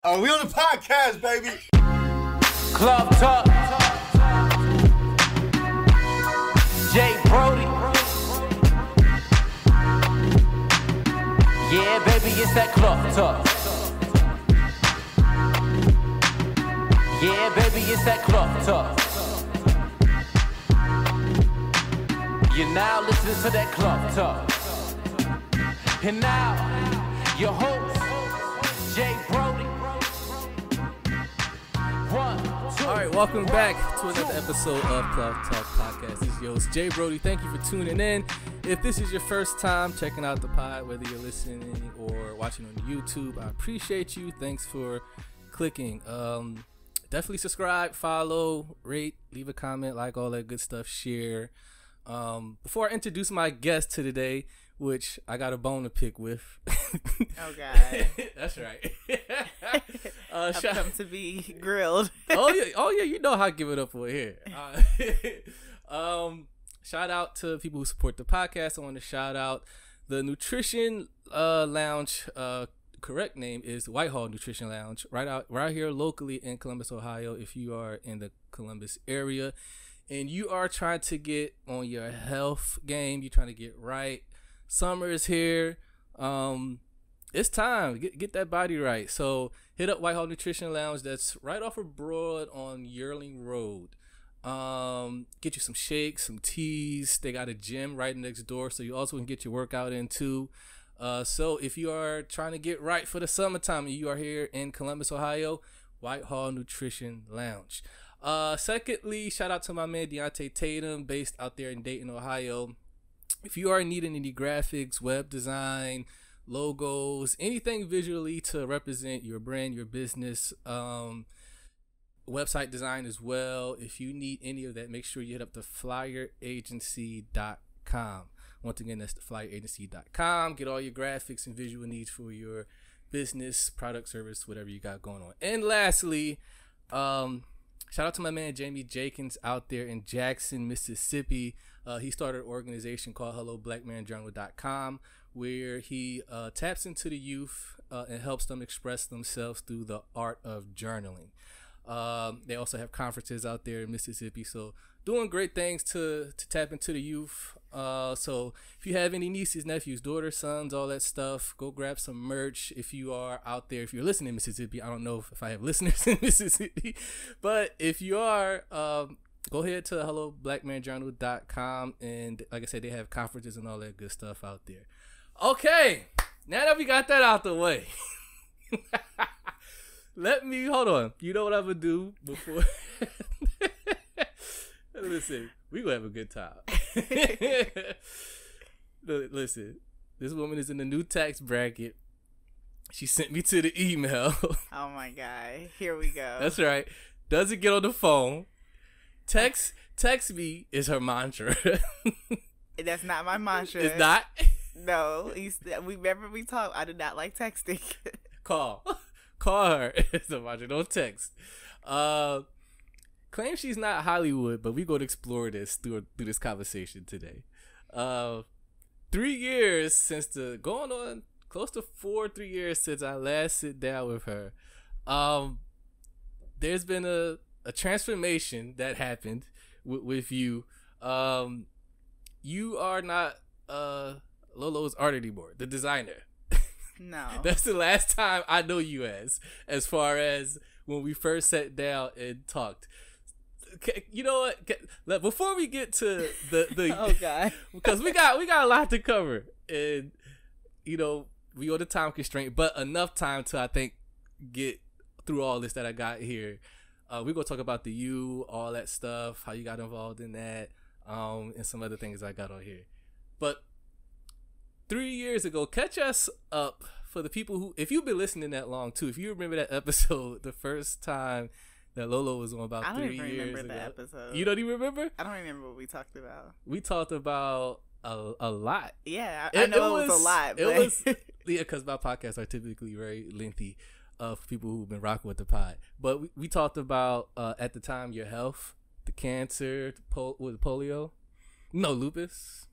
We on the podcast, baby. Club Talk. Jay Brody. Yeah, baby, it's that Club Talk. Yeah, baby, it's that Club Talk. You're now listening to that Club Talk. And now, your host, Jay Brody. All right, welcome back to another episode of Club Talk Podcast. This is your host, Jay Brody. Thank you for tuning in. If this is your first time checking out the pod, whether you're listening or watching on YouTube, I appreciate you. Thanks for clicking. Definitely subscribe, follow, rate, leave a comment, like all that good stuff, share. Before I introduce my guest to today, which I got a bone to pick with. Oh, God. That's right. I've come to be grilled. Oh yeah, you know how I give it up over here. Shout out to people who support the podcast. I want to shout out the Nutrition Lounge. Correct name is Whitehall Nutrition Lounge, right here locally in Columbus, Ohio. If you are in the Columbus area and you are trying to get on your health game, you're trying to get right. Summer is here. It's time. Get that body right. So hit up Whitehall Nutrition Lounge. That's right off of Broad on Yearling Road. Get you some shakes, some teas. They got a gym right next door, so you also can get your workout in too. So if you are trying to get right for the summertime and you are here in Columbus, Ohio, Whitehall Nutrition Lounge. Secondly, shout out to my man Deontay Tatum, based out there in Dayton, Ohio. If you are needing any graphics, web design, logos, anything visually to represent your brand, your business, website design as well. If you need any of that, make sure you hit up the flyeragency.com. Once again, that's the flyeragency.com. Get all your graphics and visual needs for your business, product, service, whatever you got going on. And lastly, shout out to my man Jamie Jenkins out there in Jackson, Mississippi. He started an organization called HelloBlackManJournal.com, where he taps into the youth and helps them express themselves through the art of journaling. They also have conferences out there in Mississippi, so doing great things to tap into the youth. So if you have any nieces, nephews, daughters, sons, all that stuff, go grab some merch. If you are out there, if you're listening in Mississippi, I don't know if I have listeners in Mississippi, but if you are, go ahead to HelloBlackManJournal.com, and like I said, they have conferences and all that good stuff out there. Okay, now that we got that out the way, hold on. You know what I'm gonna do before? Listen, we gonna have a good time. Listen, this woman is in the new tax bracket. She sent me to the email. Oh my God, here we go. That's right. Doesn't get on the phone. Text me is her mantra. That's not my mantra. It's not? No. Remember we talked. I do not like texting. Call her. It's a mantra. Don't text. Claim she's not Hollywood, but we going to explore this through this conversation today. 3 years since going on close to 3 years since I last sit down with her. There's been a transformation that happened with you. You are not LoLo's art anymore, the designer. No. That's the last time I know you as far as when we first sat down and talked. You know what? Before we get to the oh God, because we got a lot to cover, and you know we on the time constraint, but enough time to I think get through all this that I got here. We're gonna talk about all that stuff, how you got involved in that, and some other things I got on here. But 3 years ago, catch us up for the people who, if you've been listening that long too, if you remember that episode, the first time that LoLo was on about 3 years ago. I don't even remember the episode. You don't even remember? I don't remember what we talked about. We talked about a lot. Yeah, I know it was a lot. But... It was, yeah, because my podcasts are typically very lengthy for people who've been rocking with the pod. But we talked about, at the time, your health, the cancer, with polio. No, lupus.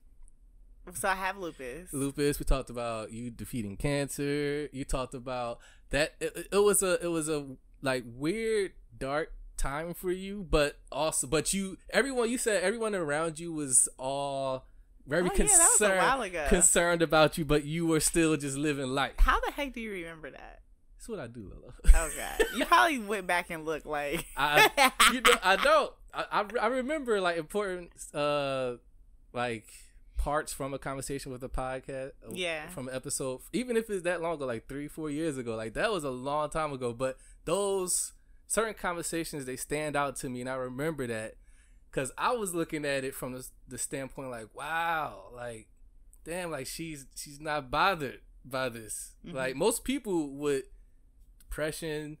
So I have lupus. Lupus. We talked about you defeating cancer. You talked about that. It was a like weird dark time for you, but you said everyone around you was all very that was a while ago. concerned about you, but you were still just living life. How the heck do you remember that? That's what I do, Lolo. Oh God, you probably went back and looked like I don't. I remember like important like parts from a conversation with a podcast. Yeah. From an episode, even if it's that long ago, like 3-4 years ago, like that was a long time ago. But those certain conversations, they stand out to me, and I remember that because I was looking at it from the standpoint like, wow, like damn, like she's not bothered by this. Mm-hmm. Like most people would. Depression,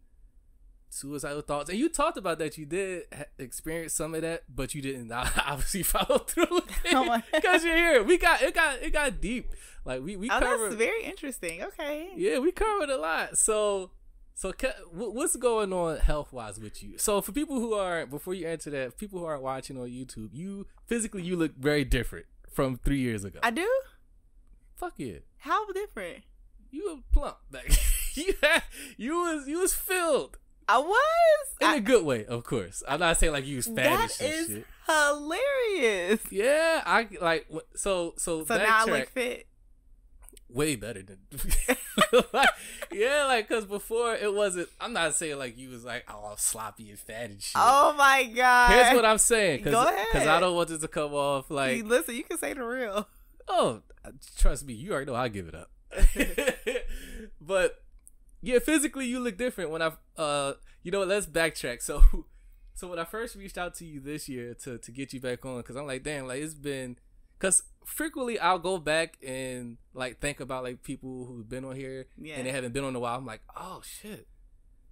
suicidal thoughts, and you talked about that. You did experience some of that, but you didn't obviously follow through because you're here. It got deep. Like we covered. That's very interesting. Okay. Yeah, we covered a lot. So what's going on health wise with you? So for people who are, before you answer that, people who aren't watching on YouTube, you look very different from 3 years ago. I do. Fuck yeah. How different? You were plump. Like you was filled. I was in a good way, of course. I'm not saying like you was fat that and is shit. Hilarious. Yeah, I like so that track, now I look fit. Way better than because before it wasn't. I'm not saying like you was like sloppy and fat and shit. Oh my God. Here's what I'm saying. Go ahead. Because I don't want this to come off like. Listen, you can say the real. Oh, trust me, you already know I give it up. But yeah, physically you look different. When let's backtrack. So when I first reached out to you this year to get you back on, because I'm like, damn, like it's been, because frequently I'll go back and like think about like people who've been on here and they haven't been on in a while. I'm like, oh shit,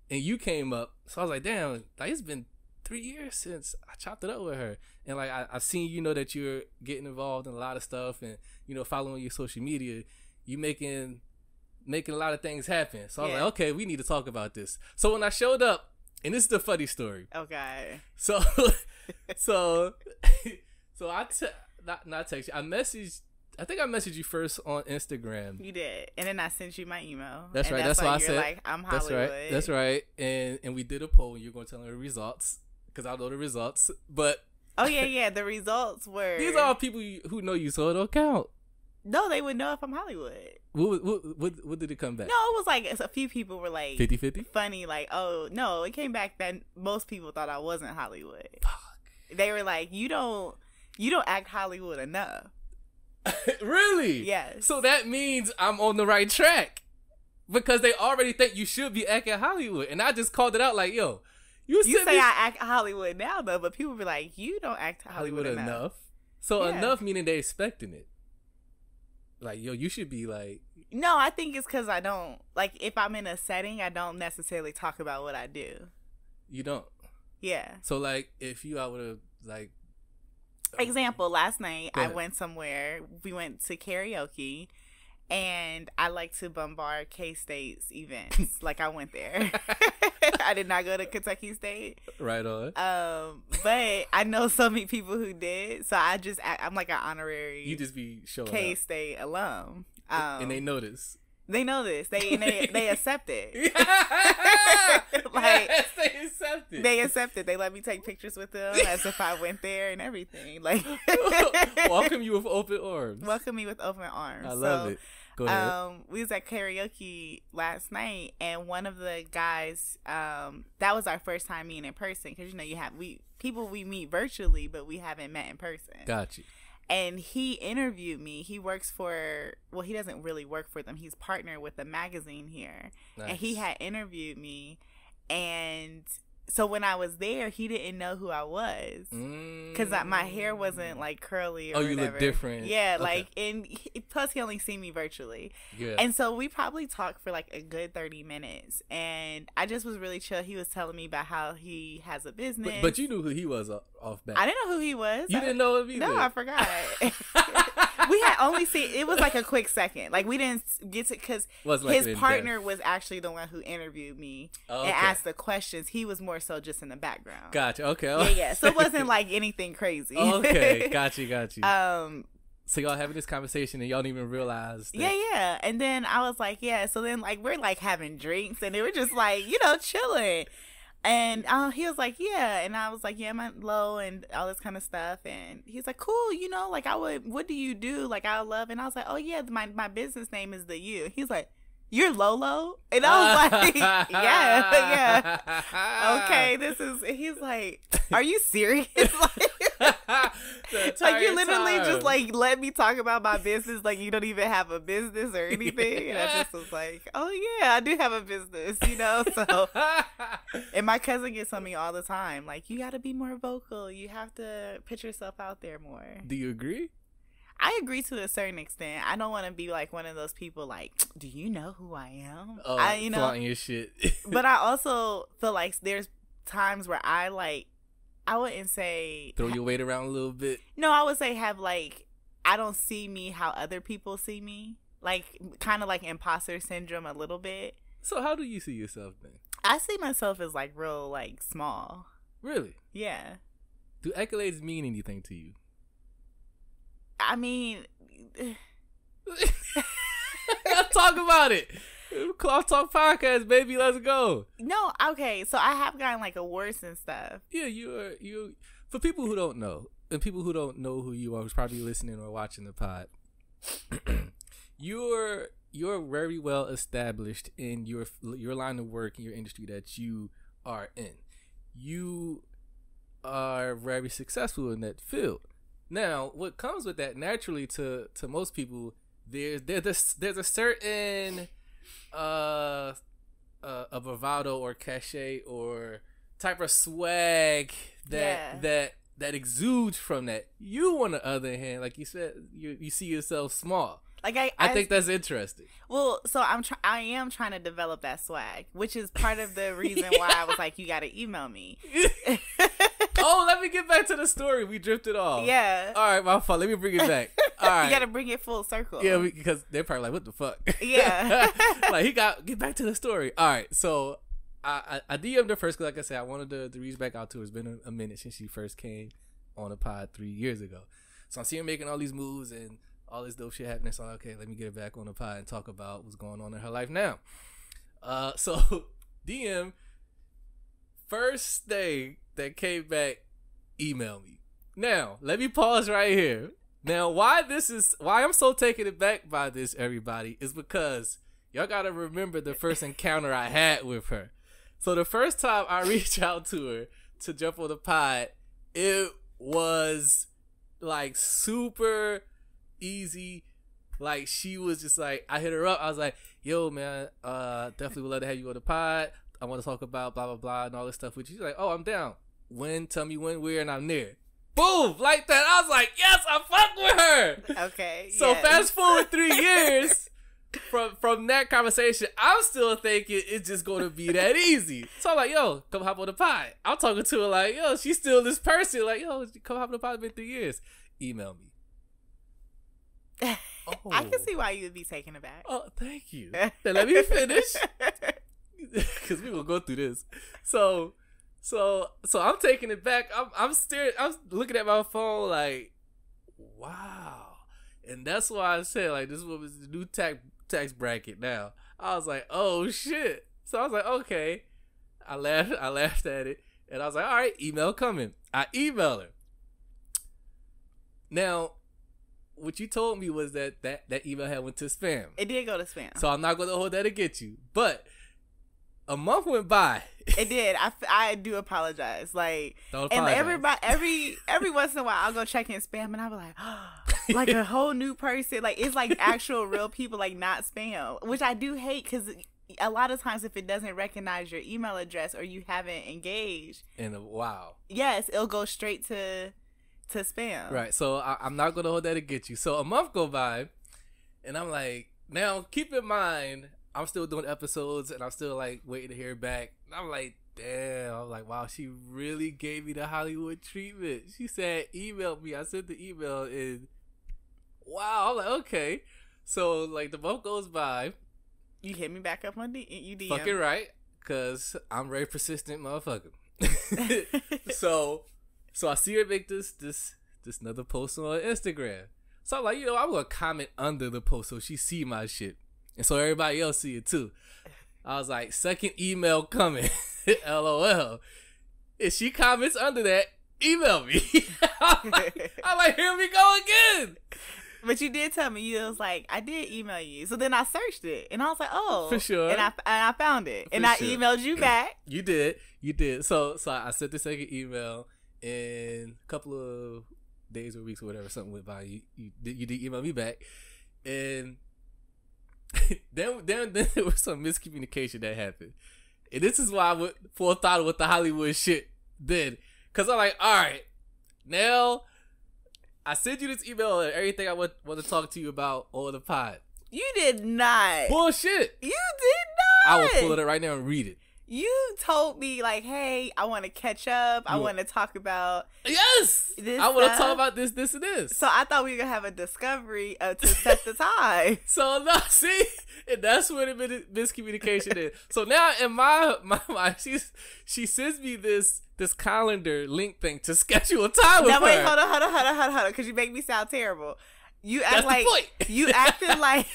and you came up, so I was like, damn, like it's been 3 years since I chopped it up with her, and like I've seen that you're getting involved in a lot of stuff, and following your social media, you making a lot of things happen. So I was like, okay, we need to talk about this. So when I showed up, and this is the funny story. Okay. So I text you. I think I messaged you first on Instagram. You did, and then I sent you my email. That's right. That's why I said. Like, I'm Hollywood. That's right. And we did a poll, and you're going to tell me the results because I know the results. But the results were. These are all people who know you, so it don't count. No, they would know if I'm Hollywood. What did it come back? No, it was like a few people were like 50-50? Funny, like, oh no, it came back that most people thought I wasn't Hollywood. Fuck. They were like, you don't act Hollywood enough. Really? Yes. So that means I'm on the right track because they already think you should be acting Hollywood, and I just called it out like, yo, you say I act Hollywood now though, but people be like, you don't act Hollywood enough. So enough meaning they expecting it. Like, yo, you should be like... No, I think it's because I don't... Like, if I'm in a setting, I don't necessarily talk about what I do. You don't? Yeah. So, like, if you I would have, like... Example, last night, I went somewhere. We went to karaoke, and I like to bombard K-State's events. Like, I went there. I did not go to Kentucky State. Right on. But I know so many people who did, so I'm like an honorary. You just be showing K-State alum. And they know this. They know this. They accept it. Like, yes, they accept it. They accept it. They let me take pictures with them as if I went there and everything. Like, welcome you with open arms. Welcome me with open arms. I love it. Go ahead. We was at karaoke last night, and one of the guys, that was our first time meeting in person, because we meet virtually, but we haven't met in person. Got you. And he interviewed me. He works he doesn't really work for them. He's partnered with a magazine here. Nice. And he had interviewed me. And so when I was there, he didn't know who I was. Because my hair wasn't like curly or whatever. You look different. Yeah, okay. Like, and plus he only seen me virtually. Yeah. And so we probably talked for like a good 30 minutes. And I just was really chill. He was telling me about how he has a business. But you knew who he was off back. I didn't know who he was. You didn't know him either? No, I forgot. We had only seen, it was like a quick second. Like, we didn't get to, because his partner was actually the one who interviewed me and asked the questions. He was more so just in the background. Gotcha. Okay. Yeah. So it wasn't like anything crazy. Okay. Got you. So y'all having this conversation and y'all don't even realize that. Yeah. And then I was like, yeah. So then like we're like having drinks and they were just like, chilling. And he was like, yeah. And I was like, yeah, I'm low and all this kind of stuff. And he's like, cool, like what do you do? Like I love. And I was like, oh yeah, my business name is The You. He's like, you're Lolo? And I was like, yeah. Okay, he's like, are you serious? Like you literally just like let me talk about my business like you don't even have a business or anything. And I just was like, oh yeah, I do have a business, so. And my cousin gets on me all the time, like, you got to be more vocal, you have to put yourself out there more. Do you agree? I agree to a certain extent. I don't want to be like one of those people like, do you know who I am? Oh, flaunting your shit. But I also feel like there's times where I wouldn't say throw your weight around a little bit. No, I would say have like, I don't see me how other people see me. Like kind of like imposter syndrome a little bit. So how do you see yourself then? I see myself as like real like small. Really? Yeah. Do accolades mean anything to you? I mean, let's talk about it. Cloth Talk Podcast, baby. Let's go. No, okay. So I have gotten like awards and stuff. Yeah, you. For people who don't know, and people who don't know who you are, who's probably listening or watching the pod, you're very well established in your line of work in your industry that you are in. You are very successful in that field. Now, what comes with that naturally to most people, there's a certain a bravado or cachet or type of swag that exudes from that. You, on the other hand, like you said, you see yourself small. Like I think that's interesting. Well, so I am trying to develop that swag, which is part of the reason why I was like, you got to email me. Oh, let me get back to the story. We drifted off. Yeah. All right, my fault. Let me bring it back. All right. You got to bring it full circle. Yeah, because they're probably like, what the fuck? Yeah. Like, get back to the story. All right, so I DM'd her first because, like I said, I wanted to reach back out to her. It's been a minute since she first came on the pod 3 years ago. So I see her making all these moves and all this dope shit happening. So, okay, let me get her back on the pod and talk about what's going on in her life now. So DM, first thing that came back, email me. Now, let me pause right here. Now, why I'm so taken aback by this, everybody, is because y'all gotta remember the first encounter I had with her. So the first time I reached out to her to jump on the pod, it was like super easy. Like, she was just like, I hit her up. I was like, yo, man, definitely would love to have you on the pod. I want to talk about blah, blah, blah, and all this stuff with you. She's like, oh, I'm down. When? Tell me when, where, and I'm there. Boom! Like that. I was like, yes, I fuck with her. Okay. So fast forward 3 years from that conversation, I'm still thinking it's just going to be that easy. So I'm like, yo, come hop on the pod. I'm talking to her like, yo, she's still this person. Like, yo, come hop on the pod. It's been 3 years. Email me. Oh. I can see why you would be taken aback. Oh, thank you. Now let me finish, because we will go through this. So I'm taking it back. I'm staring. I'm looking at my phone like, wow. And that's why I said, like, this was the new tax bracket. Now I was like, oh shit. So I was like, okay. I laughed at it, and I was like, all right, email coming. I emailed her. Now, what you told me was that email had went to spam. It did go to spam. So I'm not going to hold that against you. But a month went by. It did. I do apologize. Like, don't and apologize. every once in a while I'll go check in spam and I'll be like, oh, like a whole new person. Like, it's like actual real people, like not spam, which I do hate because a lot of times if it doesn't recognize your email address or you haven't engaged in a while, yes, it'll go straight to spam. Right. So I'm not going to hold that against you. So a month go by and I'm like, now keep in mind, I'm still doing episodes and I'm still like waiting to hear back. And I'm like, damn. I'm like, wow, she really gave me the Hollywood treatment. She said, email me. I sent the email and wow. I'm like, okay. So like the month goes by. You hit me back up on you DM. Fucking right. Because I'm very persistent motherfucker. So I see her make this another post on Instagram. So I'm like, I'm gonna comment under the post so she see my shit, and so everybody else see it too. I was like, second email coming, LOL. If she comments under that, email me. I'm like, here we go again. But you did tell me, you was like, I did email you. So then I searched it, and I was like, oh, for sure. And I found it, and I emailed you back. You did. So I sent the second email, and a couple of days or weeks or whatever, something went by. You did email me back, and then there was some miscommunication that happened, and this is why I went full throttle with the Hollywood shit then, because I'm like, all right, now I sent you this email and everything I want to talk to you about on the pod. You did not. Bullshit. You did not. I will pull it up right now and read it. You told me, like, hey, I want to catch up. I want to talk about this. I want to talk about this, and this. So I thought we were going to have a discovery to set the time. So, no, see? And that's where the miscommunication is. So now in my she sends me this calendar link thing to schedule a time with her. Now, wait, hold on, because you make me sound terrible. You act That's like the point. You acted like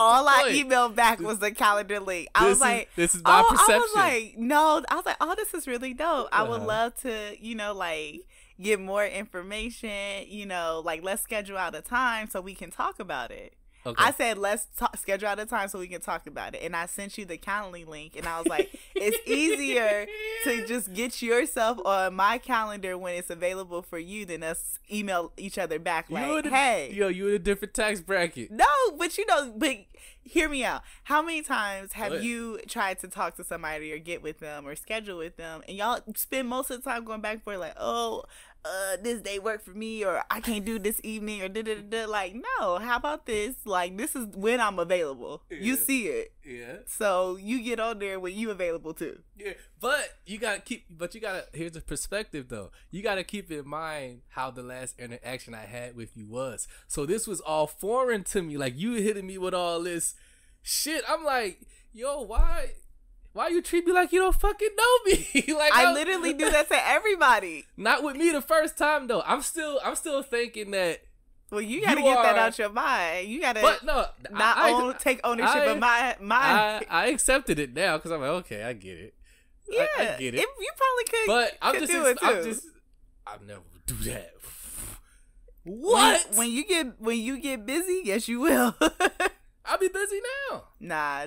all I emailed back was the calendar link. I was like, this is my perception. I was like, no. I was like, oh, this is really dope. I would love to, like, get more information. Like, let's schedule out a time so we can talk about it. Okay. I said, let's schedule out a time so we can talk about it. And I sent you the Calendly link. And I was like, it's easier to just get yourself on my calendar when it's available for you than us email each other back like, hey. You in a different tax bracket. No, but but hear me out. How many times have you tried to talk to somebody or get with them or schedule with them and y'all spend most of the time going back and forth like, oh, this day worked for me, or I can't do this evening, or da-da-da-da. Like, no, how about this? Like, this is when I'm available. Yeah. You see it. Yeah. So you get on there when you available too. Yeah. Here's the perspective though. You gotta keep in mind how the last interaction I had with you was. So this was all foreign to me. Like, you hitting me with all this shit. I'm like, yo, why you treat me like you don't fucking know me? Like, I literally do that to everybody. Not with me the first time though. I'm still thinking that. Well, you gotta get that out your mind. You gotta, but no, take ownership of my. I accepted it now because I'm like, okay, I get it. Yeah, I get it. You probably could. But I never do that. What? When you get busy, yes, you will. I'll be busy now. Nah.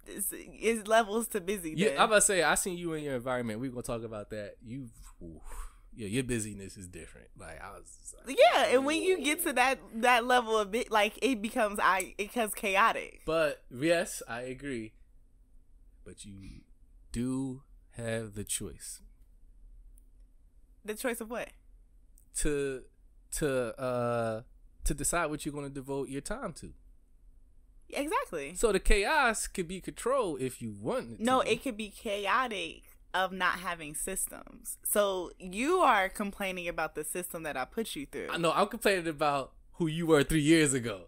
It's levels to busy. Yeah, I'm about to say, I seen you in your environment. We're gonna talk about that. Your busyness is different. Like, I was like, yeah, and when you get to that level of it, like, it becomes chaotic. But yes, I agree. But you do have the choice. The choice of what? To decide what you're gonna devote your time to. Exactly. So the chaos could be controlled if you want it. No, it could be chaotic of not having systems. So you are complaining about the system that I put you through. I know. I'm complaining about who you were 3 years ago.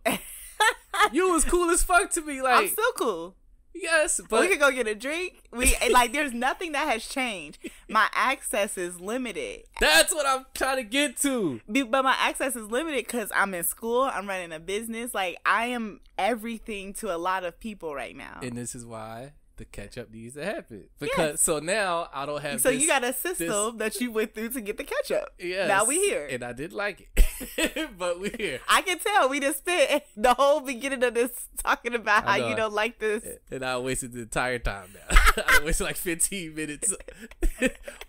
You was cool as fuck to me. Like, I'm still cool. Yes, but we could go get a drink. There's nothing that has changed. My access is limited. That's what I'm trying to get to. But my access is limited because I'm in school. I'm running a business. Like, I am everything to a lot of people right now. And this is why the catch up needs to happen. Because so now I don't have. So you got a system that you went through to get the catch up. Yes. Now we here, and I did like it, but we here. I can tell we just spent the whole beginning of this talking about how you don't like this, and I wasted the entire time now. I wasted like 15 minutes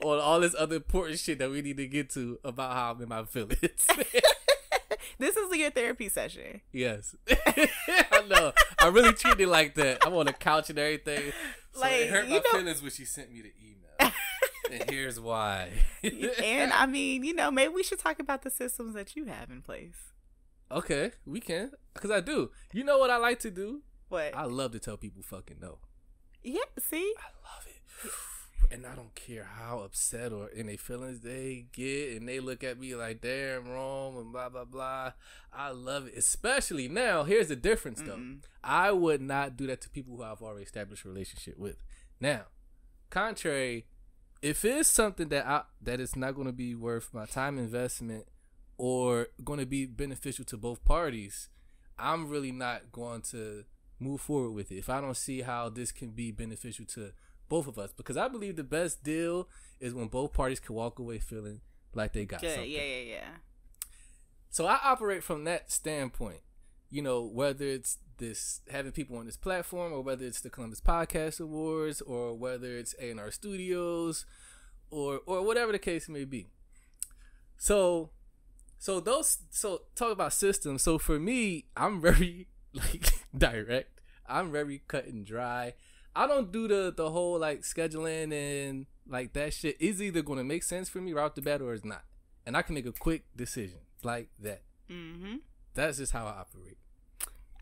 on all this other important shit that we need to get to about how I'm in my feelings. This is your therapy session. Yes. I know. I really treat it like that. I'm on the couch and everything. So like, it hurt my feelings when she sent me the email. And here's why. And I mean, maybe we should talk about the systems that you have in place. Okay, we can. Because I do. You know what I like to do? What? I love to tell people fucking no. Yeah, see? I love it. And I don't care how upset or in their feelings they get, and they look at me like, damn, wrong, and blah, blah, blah. I love it. Especially now, here's the difference, though. I would not do that to people who I've already established a relationship with. Now, contrary, if it's something that is not going to be worth my time investment or going to be beneficial to both parties, I'm really not going to move forward with it if I don't see how this can be beneficial to both of us. Because I believe the best deal is when both parties can walk away feeling like they got something. Yeah. So I operate from that standpoint. You know, whether it's this having people on this platform, or whether it's the Columbus Podcast Awards, or whether it's A&R Studios, or whatever the case may be. So talk about systems. So for me, I'm very like direct. I'm very cut and dry. I don't do the whole like scheduling and like that shit. It's either going to make sense for me right off the bat or it's not, and I can make a quick decision like that. That's just how I operate.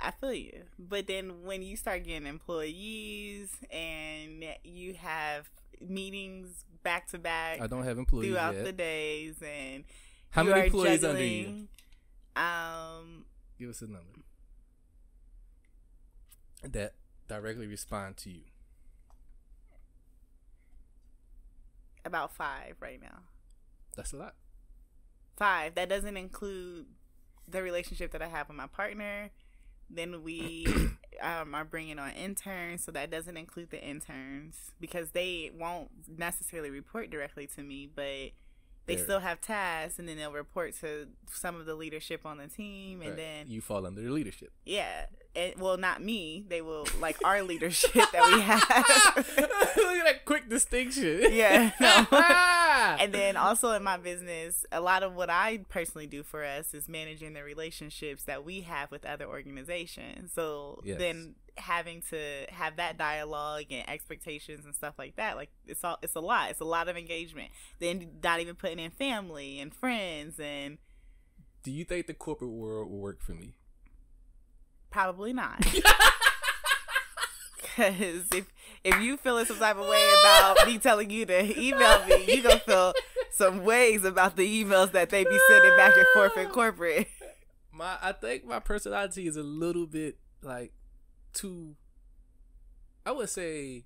I feel you. But then when you start getting employees and you have meetings back to back, I don't have employees throughout yet. the days, and How you many are employees juggling, under you? Give us a number that directly respond to you. about 5 right now. That's a lot. 5. That doesn't include the relationship that I have with my partner. Then we are bringing on interns, so that doesn't include the interns because they won't necessarily report directly to me, but they still have tasks, and then they'll report to some of the leadership on the team, and then you fall under the leadership. Yeah, well, not me. They will like our leadership that we have. Look at that quick distinction. Yeah. No. And then also in my business, a lot of what I personally do for us is managing the relationships that we have with other organizations. So then having to have that dialogue and expectations and stuff like that, like it's a lot of engagement. Then not even putting in family and friends. And do you think the corporate world will work for me? Probably not. Because if you feeling some type of way about me telling you to email me, you gonna feel some ways about the emails that they be sending back and forth in corporate. I think my personality is a little bit like too, I would say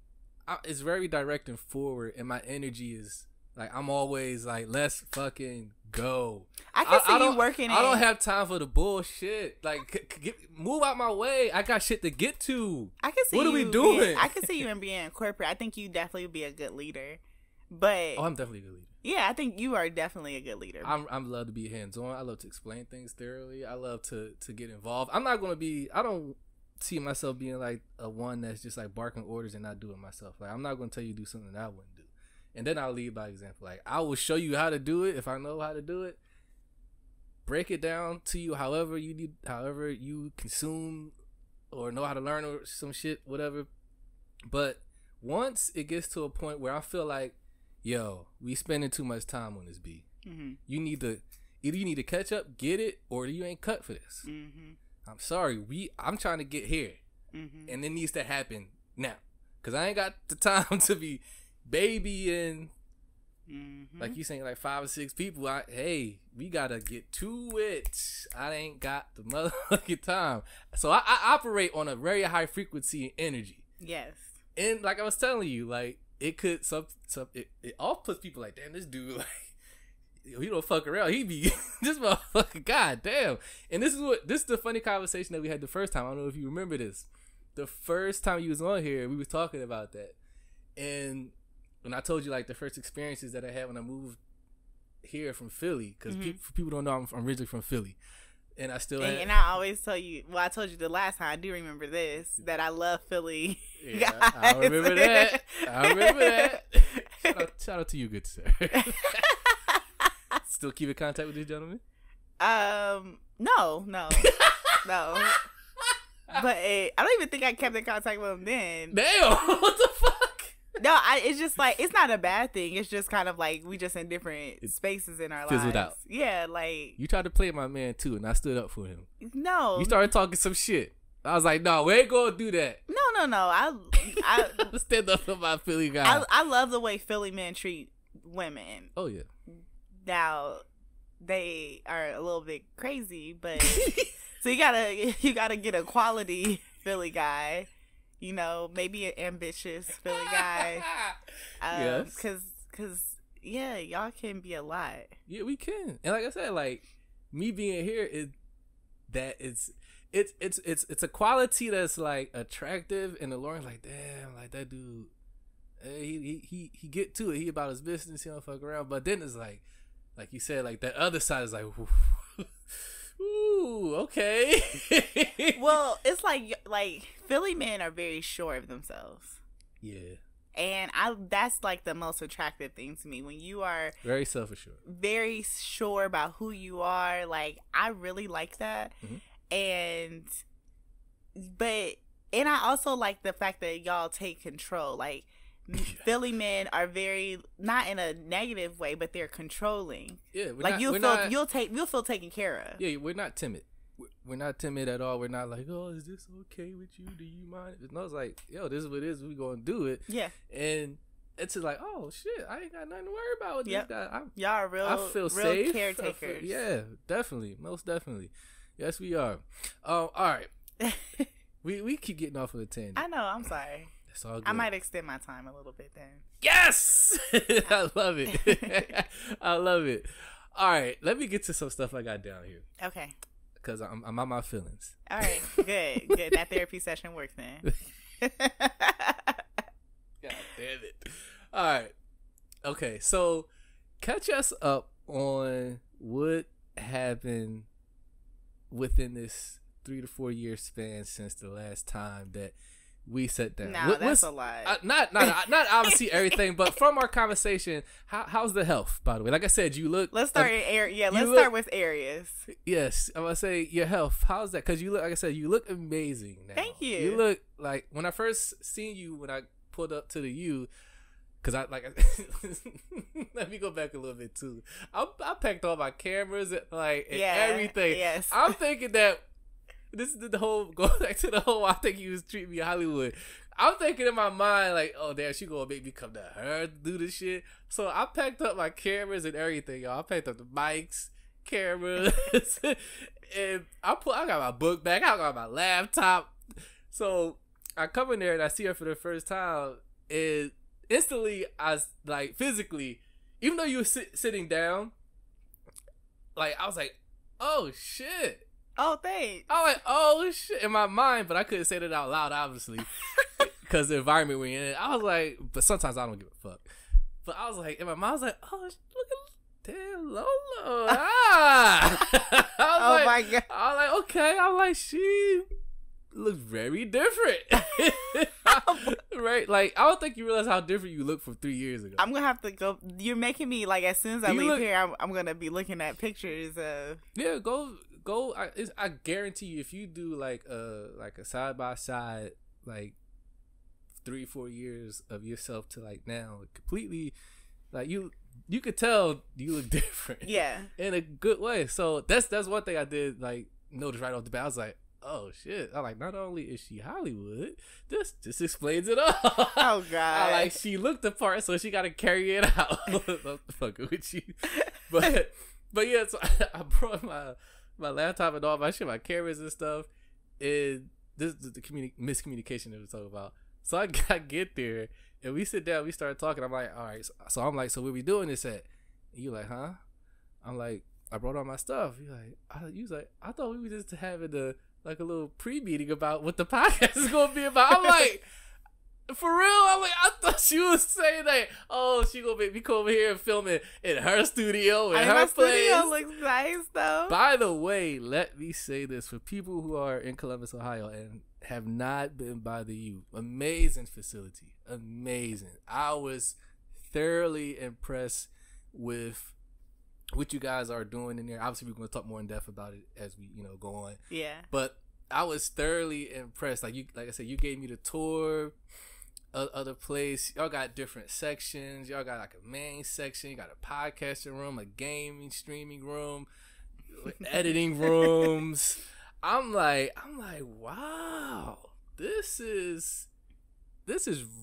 it's very direct and forward, and my energy is like, I'm always like, let's fucking go. I can see you working. I don't have time for the bullshit. Like, move out my way. I got shit to get to. I can see. What are we doing? I can see you in being corporate. I think you definitely would be a good leader. But I'm definitely a good leader. Yeah, I think you are definitely a good leader. I'm love to be hands on. I love to explain things thoroughly. I love to get involved. I'm not gonna be. I don't see myself being like a one that's just like barking orders and not doing myself. Like, I'm not gonna tell you to do something that I wouldn't do. And then I'll lead by example. Like, I will show you how to do it if I know how to do it. Break it down to you however you need, however you consume or know how to learn or some shit, whatever. But once it gets to a point where I feel like, yo, we spending too much time on this B. Mm-hmm. You need to catch up, get it, or you ain't cut for this. Mm-hmm. I'm sorry, I'm trying to get here, and it needs to happen now, cause I ain't got the time to be babying, like you saying, like 5 or 6 people. We gotta get to it. I ain't got the motherfucking time, so I operate on a very high frequency and energy. Yes, and like I was telling you, like it could it all puts people like, damn, this dude, like, he don't fuck around. He be this motherfucker. God damn. And this is the funny conversation that we had the first time. I don't know if you remember this. The first time you was on here, we was talking about that. And when I told you like the first experiences that I had when I moved here from Philly, because people don't know I'm originally from Philly, and I still and I always tell you. Well, I told you the last time. I do remember this, that I love Philly. Yeah, I remember that. Shout out to you, good sir. Still keep in contact with this gentleman? No. But I don't even think I kept in contact with him then. Damn, what the fuck? No, it's just like, it's not a bad thing. It's just kind of like we just in different spaces in our lives. Out. Yeah, like you tried to play my man too, and I stood up for him. No, you started talking some shit. I was like, no, we ain't gonna do that. No. I stand up for my Philly guy. I love the way Philly men treat women. Oh yeah. Now they are a little bit crazy, but so you gotta get a quality Philly guy, you know, maybe an ambitious Philly guy. Yes, because yeah, y'all can be a lot. Yeah, we can. And like I said, like me being here is that it's a quality that's like attractive and alluring. Like, damn, like that dude, he get to it. He about his business. He don't fuck around. But then it's like you said, like that other side is like, ooh, okay. Well, it's like Philly men are very sure of themselves. Yeah. And that's like the most attractive thing to me, when you are very self-assured, very sure about who you are. Like, I really like that. And I also like the fact that y'all take control. Like, Philly men are very, not in a negative way, but they're controlling. Yeah, like you'll feel taken care of. Yeah, we're not timid. We're not timid at all. We're not like, oh, is this okay with you? Do you mind? No, it's like, yo, this is what it is. We gonna do it. Yeah. And it's like, oh shit, I ain't got nothing to worry about with this guy. Y'all are real. I feel safe. Caretakers. Yeah, definitely, most definitely. Yes, we are. All right. we keep getting off of the tangent. I know. I'm sorry. It's all good. I might extend my time a little bit then. Yes, I love it. I love it. All right, let me get to some stuff I got down here. Okay. Because I'm on my feelings. All right, good. That therapy session worked then. God damn it. All right. Okay, so catch us up on what happened within this 3 to 4 year span since the last time that we sat down. No, that's a lot. Not obviously everything, but from our conversation, how's the health, by the way? Like I said, you look. Let's start start with areas. Yes, I'm gonna say your health. How's that? Because you look, like I said, you look amazing now. Thank you. You look like, when I first seen you, when I pulled up to the U, because let me go back a little bit too. I packed all my cameras and everything. Yes. I'm thinking that. This is the whole, going back to the whole, I think you was treating me Hollywood. I'm thinking in my mind, like, oh, damn, she gonna make me come to her to do this shit. So I packed up my cameras and everything, y'all. I packed up the mics, cameras, and I got my book bag, I got my laptop. So I come in there and I see her for the first time, and instantly, I was like, physically, even though you were sitting down, like, I was like, oh, shit. Oh, thanks. I was like, oh, shit, in my mind, but I couldn't say that out loud, obviously, because the environment we're in. I was like, but sometimes I don't give a fuck. But I was like, in my mind, I was like, oh, look at damn LoLo. My God. I was like, okay. I'm like, she looks very different. Right? Like, I don't think you realize how different you look from 3 years ago. I'm going to have to go. You're making me, like, as soon as I leave here, I'm going to be looking at pictures of. Yeah, go. I guarantee you, if you do like a side by side, like 3-4 years of yourself to like now, completely, like you could tell you look different. Yeah, in a good way. So that's one thing I did like notice right off the bat. I was like, oh shit! I'm like, not only is she Hollywood, this explains it all. Oh God! I like, she looked the part, so she got to carry it out. I'm fucking with you, but yeah. So I brought my laptop and all my shit, my cameras and stuff, and this is the miscommunication that we're talking about. So I get there, and we sit down, we start talking. I'm like, all right. So I'm like, so where we doing this at? And you like, huh? I'm like, I brought all my stuff. You like, I thought we were just having a little pre-meeting about what the podcast is going to be about. I'm like, for real? I'm like, I thought she was saying that, oh, she gonna make me come over here and film it in her studio, in her place. Studio looks nice, though. By the way, let me say this for people who are in Columbus, Ohio, and have not been by the U. Amazing facility. Amazing. I was thoroughly impressed with what you guys are doing in there. Obviously, we're going to talk more in depth about it as we, go on. Yeah. But I was thoroughly impressed. Like I said, you gave me the tour of the place. Y'all got different sections. Y'all got like a main section. You got a podcasting room, a gaming streaming room, editing rooms. I'm like, wow, this is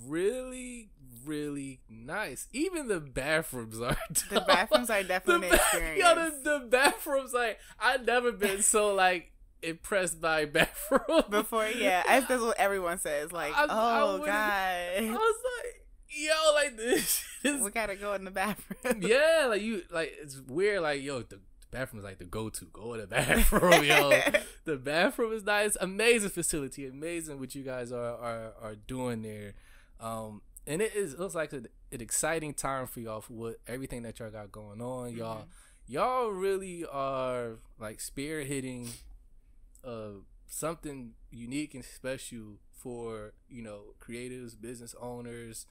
really, really nice. Even the bathrooms are dope. The bathrooms are definitely an experience. Yo, the bathrooms, like, I've never been so like impressed by bathroom before. Yeah, that's what everyone says. Like, God, I was like, yo, like this we gotta go in the bathroom. Yeah, like it's weird. Like, yo, bathroom is like the go-to. Go to the bathroom, yo. The bathroom is nice. Amazing facility. Amazing what you guys are doing there. And it looks like an exciting time for y'all for what everything that y'all got going on. Y'all really are like spearheading something unique and special for, you know, creatives, business owners,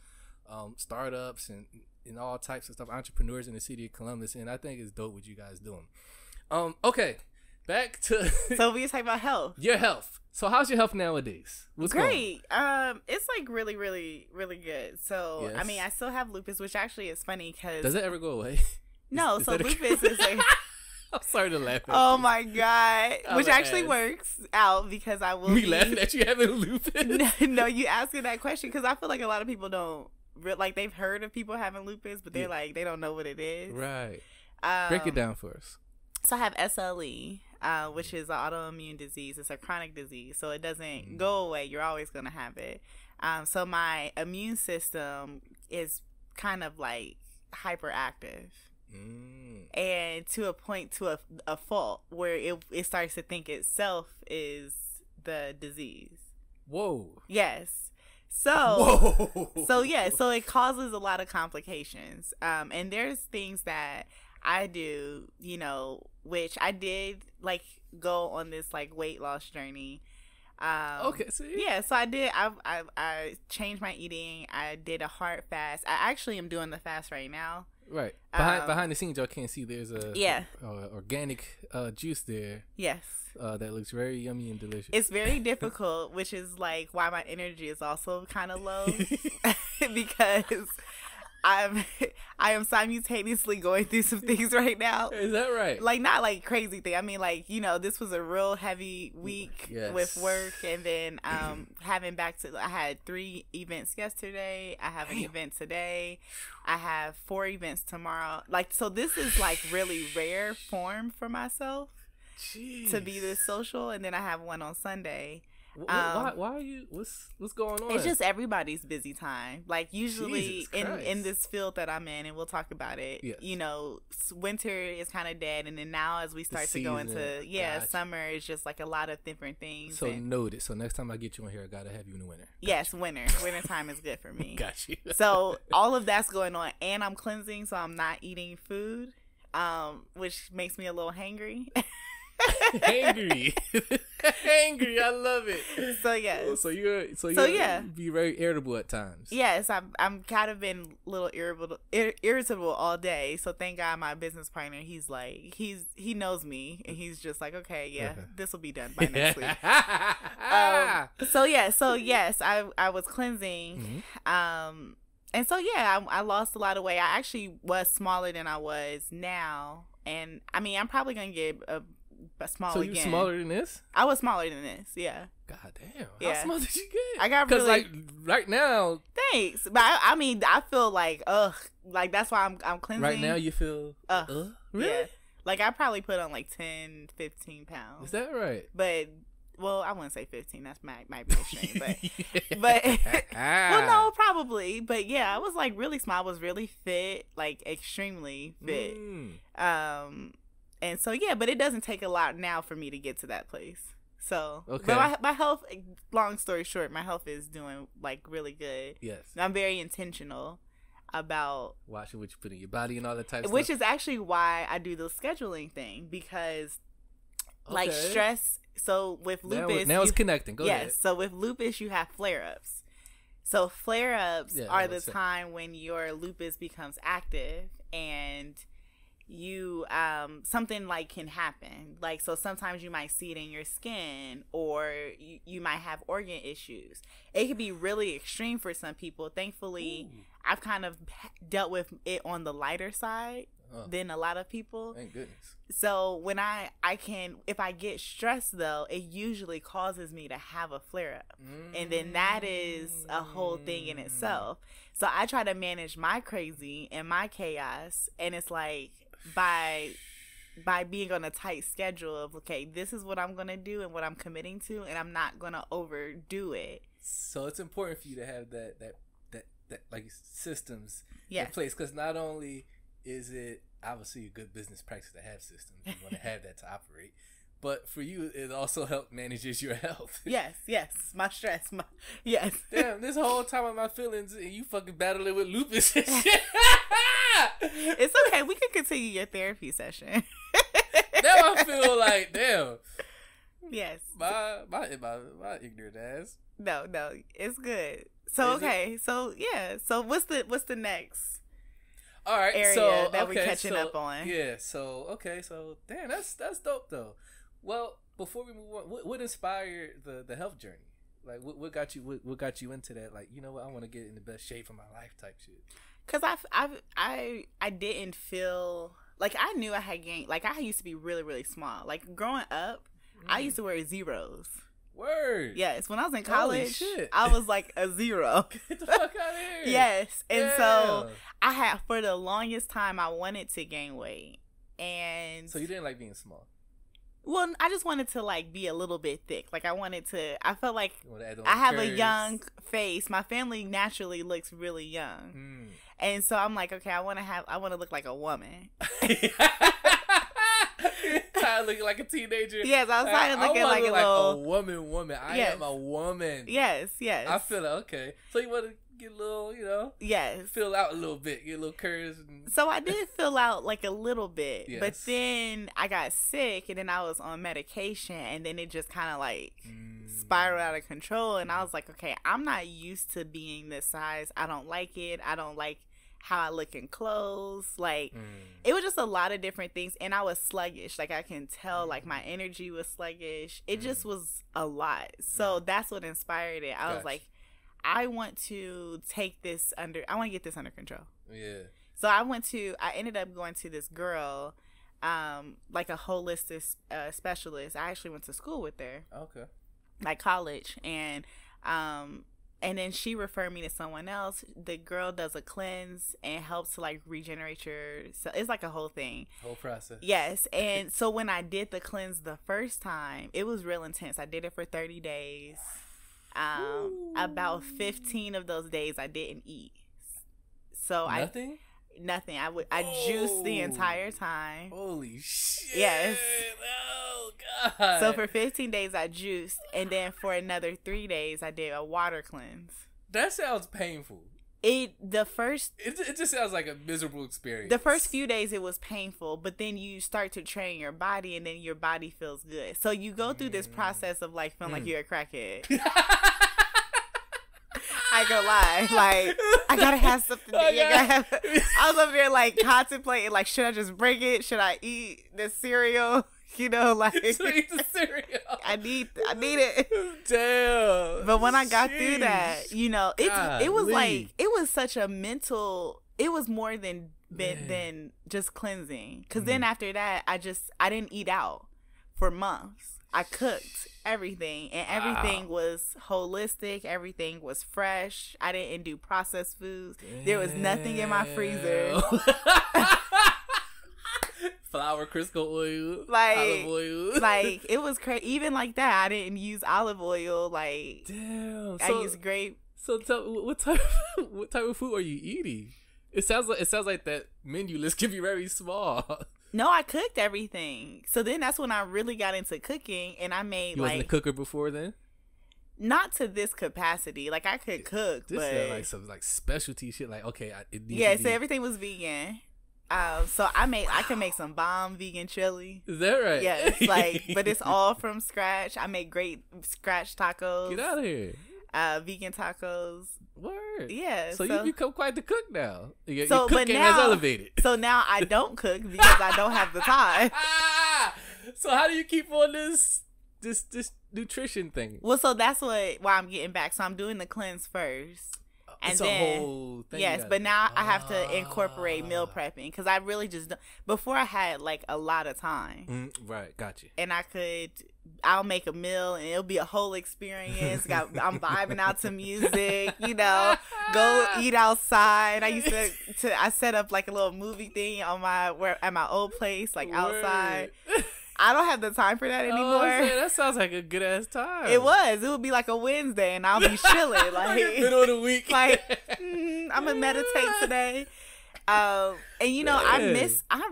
startups, and all types of stuff, entrepreneurs in the city of Columbus. And I think it's dope what you guys doing. Okay, back to so we talking about health. Your health. So how's your health nowadays? What's great? It's like really, really, really good. So yes. I mean, I still have lupus, which actually is funny because does it ever go away? No. So lupus is like. I'm sorry to laugh at Oh you. my God. Which actually works out because I will be laughing at you having lupus? No, you asking that question because I feel like a lot of people don't, like they've heard of people having lupus, but they're like, they don't know what it is. Right. Break it down for us. So I have SLE, which is an autoimmune disease. It's a chronic disease. So it doesn't go away. You're always going to have it. So my immune system is kind of like hyperactive. And to a point, to a fault where it starts to think itself is the disease. Whoa. Yes. So it causes a lot of complications. And there's things that I do, you know, which I did like go on this like weight loss journey. Okay, see? Yeah, so I did. I changed my eating. I did a hard fast. I actually am doing the fast right now. Right. Behind the scenes, y'all can't see. There's a organic juice there. Yes. That looks very yummy and delicious. It's very difficult, which is like why my energy is also kind of low because I am simultaneously going through some things right now. Is that right? Like not like crazy thing. I mean, like, you know, this was a real heavy week with work, and then I had 3 events yesterday. I have an event today. I have 4 events tomorrow. Like, so this is like really rare form for myself. Jeez. To be this social, and then I have one on Sunday. Why are you? What's going on? It's just everybody's busy time. Like usually in this field that I'm in, and we'll talk about it. Yes. You know, winter is kind of dead, and then now as we start to go into summer, it's just like a lot of different things. So noted. So next time I get you in here, I gotta have you in the winter. Yes, winter. Winter time is good for me. Got you. So all of that's going on, and I'm cleansing, so I'm not eating food, which makes me a little hangry. Angry. I love it. So yeah. So you be very irritable at times. Yes, I'm kind of been a little irritable all day. So thank God my business partner, he's like he knows me, and he's just like, okay, this will be done by next week. So yes, I was cleansing. Mm-hmm. And so I lost a lot of weight. I actually was smaller than I was now, and I mean I'm probably gonna get a small so again. So you smaller than this? I was smaller than this, yeah. God damn. How small did you get? I got really... like, right now... Thanks. But I mean, I feel like, like, that's why I'm cleansing. Right now you feel... Really? Yeah. Like, I probably put on, like, 10, 15 pounds. Is that right? But... Well, I wouldn't say 15. That's might be extreme, but well, no, probably. But yeah, I was like really small. I was really fit, like extremely fit. And so yeah, but it doesn't take a lot now for me to get to that place. So, but my health. Long story short, my health is doing like really good. Yes, I'm very intentional about watching what you put in your body and all that type of stuff. Which is actually why I do the scheduling thing, because like stress. So with lupus, now it's connecting. Go ahead. So with lupus, you have flare-ups. So flare-ups are the time when your lupus becomes active, and you something like can happen. Like, so sometimes you might see it in your skin, or you might have organ issues. It could be really extreme for some people. Thankfully, I've kind of dealt with it on the lighter side than a lot of people. Thank goodness. So when I can, if I get stressed though, it usually causes me to have a flare up. And then that is a whole thing in itself. So I try to manage my crazy and my chaos. And it's like by being on a tight schedule of, okay, this is what I'm going to do and what I'm committing to, and I'm not going to overdo it. So it's important for you to have that like systems in place. Because not only is it obviously a good business practice to have systems? You want to have that to operate. But for you, it also helped manages your health. Yes. My stress. Yes. Damn, this whole time of my feelings, and you fucking battling with lupus and shit. It's okay. We can continue your therapy session. Now I feel like, damn. Yes. My ignorant ass. No, it's good. So okay, so yeah. So what's the next? All right, area that we're catching up on? Yeah. So damn, that's dope though. Well, before we move on, what inspired the health journey? Like, what got you into that? Like, you know what, I want to get in the best shape of my life type shit. Cause I didn't feel like I knew I had gained. Like I used to be really really small. Like growing up, I used to wear zeros. Word. Yes, when I was in college, I was like a 0. Get the fuck out of here. Yes, and so I had for the longest time I wanted to gain weight, and so you didn't like being small. Well, I just wanted to like be a little bit thick. Like I felt like I have a young face. My family naturally looks really young, and so I'm like, okay, I want to look like a woman. Tired looking like a teenager. Yes, I was tired of looking like a woman. I am a woman. Yes. I feel it. Okay, so you want to get a little, fill out a little bit, get a little curves. So I did fill out like a little bit, yes. But then I got sick, and then I was on medication, and then it just kind of like spiraled out of control. And I was like, okay, I'm not used to being this size. I don't like it. I don't like how I look in clothes. Like it was just a lot of different things, and I was sluggish. Like I can tell, like my energy was sluggish. It just was a lot. So that's what inspired it. I was like, I want to get this under control. Yeah. So I ended up going to this girl, like a holistic specialist. I actually went to school with her. Okay. Like college, and then she referred me to someone else. The girl does a cleanse and helps to like regenerate so it's like a whole thing. Whole process. Yes. And so when I did the cleanse the first time, it was real intense. I did it for 30 days. About 15 of those days I didn't eat. So nothing. I juiced the entire time. Holy shit. Yes. Oh God. So for 15 days I juiced, and then for another 3 days I did a water cleanse. That sounds painful. It just sounds like a miserable experience. The first few days it was painful, but then you start to train your body, and then your body feels good. So you go through this process of like feeling like you're a crackhead. I ain't gonna lie, like I gotta have something. I was up there like contemplating, like, should I just bring it? Should I eat the cereal? Like so eat the cereal. I need it. Damn. But when I got through that, it was like it was such a mental. It was more than just cleansing. Because then after that, I didn't eat out for months. I cooked everything, and everything was holistic. Everything was fresh. I didn't do processed foods. Damn. There was nothing in my freezer. Flour, Crisco oil, like olive oil. Like it was crazy. Even like that, I didn't use olive oil. Like damn, I used grape. So tell me, what type of food are you eating? It sounds like that menu list can be very small. No, I cooked everything. So then that's when I really got into cooking, and I made You wasn't a cooker before then? Not to this capacity. Like I could cook, this but is like some like specialty shit. Like okay, so everything was vegan. So I can make some bomb vegan chili. Is that right? Yes, but it's all from scratch. I make great scratch tacos. Get out of here. Vegan tacos. Word. Yeah. So you've become quite the cook now. Your but cooking now, has elevated. So now I don't cook because I don't have the time. So how do you keep on this nutrition thing? Well, so that's why I'm getting back. So I'm doing the cleanse first. And it's then, a whole thing. Yes, but now I have to incorporate meal prepping because I really just don't. Before I had like a lot of time. Right, gotcha. And I'll make a meal and it'll be a whole experience. I'm vibing out to music, go eat outside. I used I set up like a little movie thing at my old place, like outside. I don't have the time for that anymore. That sounds like a good ass time. It would be like a Wednesday, and I'll be chilling, like middle of the week. Like I'm gonna meditate today, And you know, I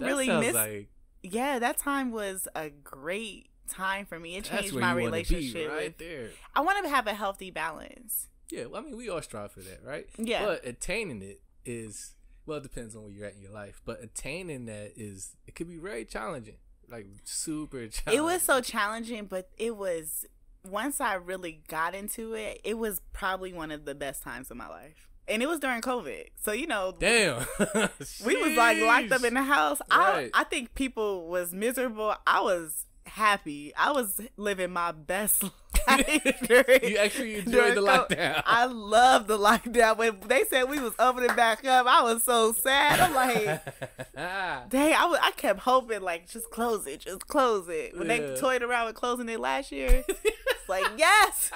really miss. Like, yeah, that time was a great time for me. It that's changed where my you wanna relationship. be, right there. I want to have a healthy balance. Yeah, well, I mean, we all strive for that, right? Yeah. But attaining it is, well, it depends on where you're at in your life. But attaining that is, it could be very challenging, like super challenging. It was so challenging, but it was, once I really got into it, it was probably one of the best times of my life. And it was during COVID. So, you know. Damn. We was like locked up in the house. Right. I think people was miserable. I was happy. I was living my best life. You actually enjoyed the lockdown. I loved the lockdown. When they said we was opening back up, I was so sad. I'm like, dang, I kept hoping, like, just close it. When they toyed around with closing it last year, it's like, yes.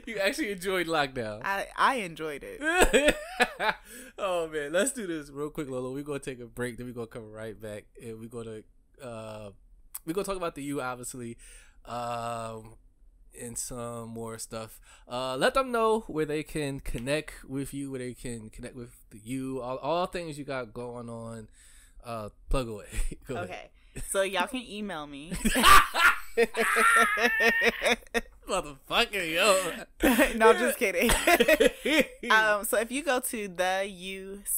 You actually enjoyed lockdown. I enjoyed it. Oh man, let's do this real quick, Lolo. We're gonna take a break, then we're gonna come right back, and we're gonna talk about the U, obviously, and some more stuff. Let them know where they can connect with you, where they can connect with the U, all things you got going on. Plug away. Go ahead. Okay, so y'all can email me. Motherfucker, yo. No, I'm just kidding. So if you go to theucbus.com,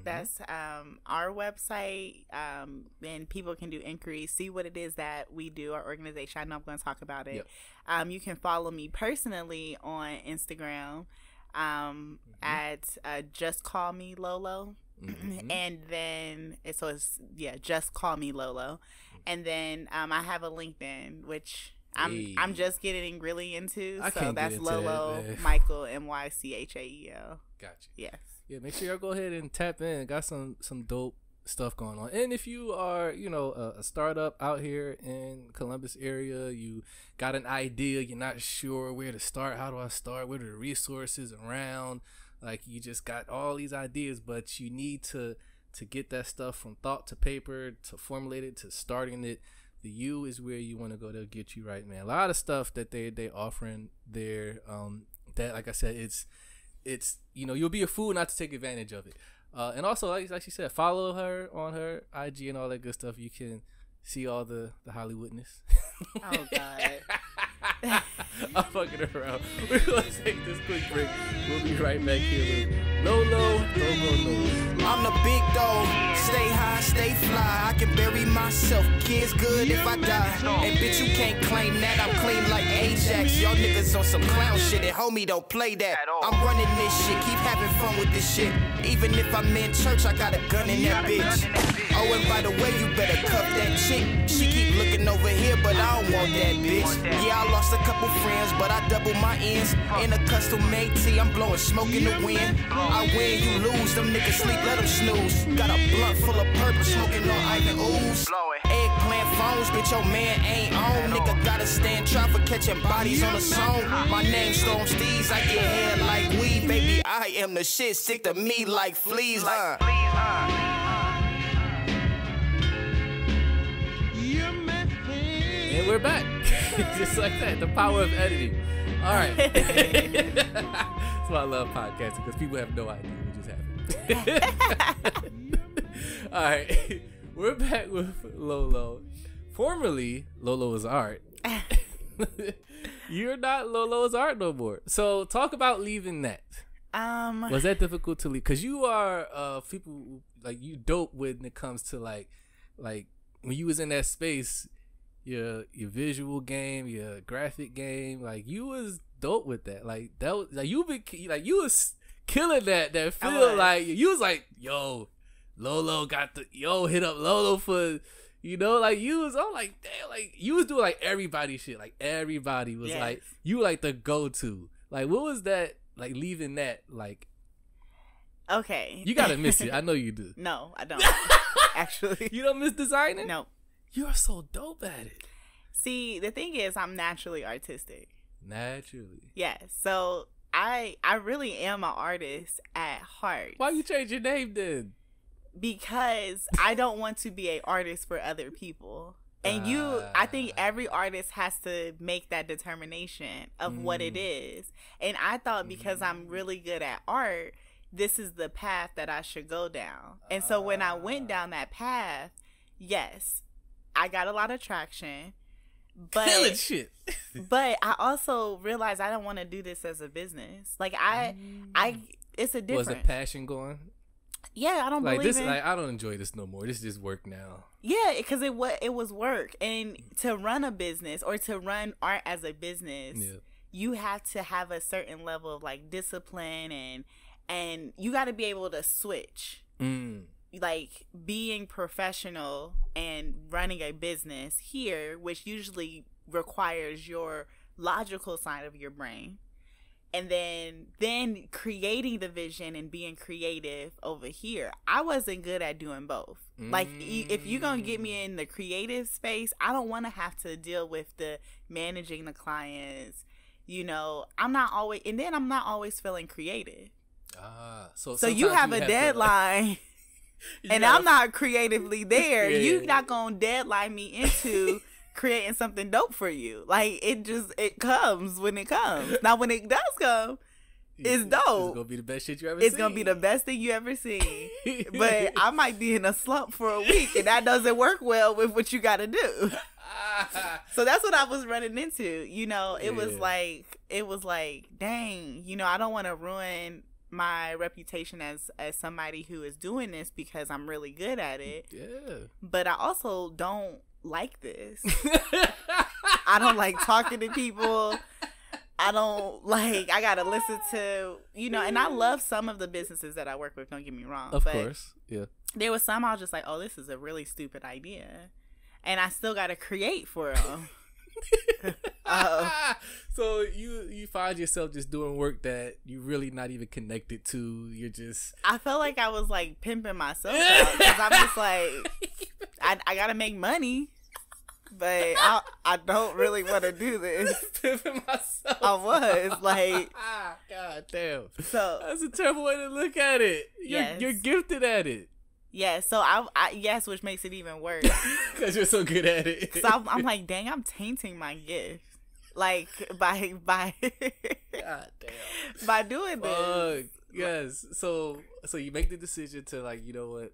that's our website, and people can do inquiries, see what it is that we do, our organization. I know I'm going to talk about it. Yep. You can follow me personally on Instagram at Just Call Me Lolo. And then it's Just Call Me Lolo. And then I have a LinkedIn, which I'm just getting really into. So that's Lolo Michael MYCHAEL. Gotcha. Yes. Yeah, make sure y'all go ahead and tap in. Got some dope stuff going on. And if you are, a startup out here in Columbus area, you got an idea, you're not sure where to start, how do I start, what are the resources around? Like, you just got all these ideas, but you need to get that stuff from thought to paper, to formulate it, to starting it. The U is where you want to go. They'll get you right, man. A lot of stuff that they offering there, that, like I said, it's you'll be a fool not to take advantage of it. And also, like she said, follow her on her IG and all that good stuff. You can see all the Hollywoodness. Oh, God. I'm fucking around. We're going to take this quick break. We'll be right back here with Lolo. I'm the big dog. Stay high, stay fly. I can bury myself. Kids good if I die. And bitch, you can't claim that. I'm clean like Ajax. Y'all niggas on some clown shit. And homie, don't play that. I'm running this shit. Keep having fun with this shit. Even if I'm in church, I got a gun in that bitch. Oh, and by the way, you better cuff that chick. She keep looking over here, but I don't want that bitch. Yeah, I lost a couple friends, but I double my ends. In a custom-made tee, I'm blowing smoke in the wind. I win, you lose. Them niggas sleep, let them snooze. Got a blunt full of purple, smoking on Ivan Ooze. Eggplant phones, bitch, your man ain't on. Nigga gotta stand trial for catching bodies on the song. My name Storm Steez, I get hair like weed. Baby, I am the shit, stick to me like fleas. And we're back. Just like that. The power of editing. All right. That's why I love podcasting, because people have no idea what just happened. All right. We're back with Lolo. Formerly, Lolo's Art. You're not Lolo's Art no more. So talk about leaving that. Was that difficult to leave? Because you are people, like, you dope when it comes to like when you was in that space, your visual game, your graphic game, like, you was dope with that. Like, that was like, you was killing that feel. Like, you was like, yo, Lolo got hit up Lolo for, like, you was, I'm like, damn, like, you was doing like everybody shit. Like, everybody was like, you like the go-to. Like, what was that, like, leaving that, like? Okay. You gotta miss it. I know you do. No, I don't. Actually. You don't miss designing? No. You are so dope at it. See, the thing is, I'm naturally artistic. Naturally. Yes. So I really am an artist at heart. Why you change your name then? Because I don't want to be an artist for other people. And I think every artist has to make that determination of what it is. And I thought because I'm really good at art, this is the path that I should go down. And so when I went down that path, yes, I got a lot of traction. But killing shit. But I also realized I don't want to do this as a business. Like it's a difference. Was the passion going? Yeah, I don't like believe this. it. Like I don't enjoy this no more. This is just work now. Yeah, because it was work, and to run a business or to run art as a business, you have to have a certain level of like discipline, and you got to be able to switch. Like being professional and running a business here, which usually requires your logical side of your brain, and then creating the vision and being creative over here. I wasn't good at doing both. Like if you're gonna get me in the creative space, I don't want to have to deal with the managing the clients. You know, I'm not always feeling creative. So you have a deadline. And I'm not creatively there. You're not gonna deadline me into creating something dope for you. Like it comes when it comes. Now when it does come, it's dope. It's gonna be the best shit you ever seen. It's gonna be the best thing you ever seen. But I might be in a slump for a week, and that doesn't work well with what you gotta do. So that's what I was running into. You know, it was like, dang, you know, I don't want to ruin my reputation as somebody who is doing this because I'm really good at it. Yeah. But I also don't like this. I don't like talking to people. I don't like, I gotta listen to, you know, and I love some of the businesses that I work with, don't get me wrong. Of course. Yeah. There was some I was just like, oh, this is a really stupid idea. And I still gotta create for them. So you find yourself just doing work that you really not even connected to. You're just, I felt like I was like pimping myself out because I'm just like, I gotta make money, but I don't really want to do this. Pimping myself. I was like, God damn. So that's a terrible way to look at it. You're gifted at it. Yeah, so I yes, which makes it even worse. Because you're so good at it. So I'm like, dang, I'm tainting my gift. Like, by God damn. By doing this. Yes. So you make the decision to like, you know what?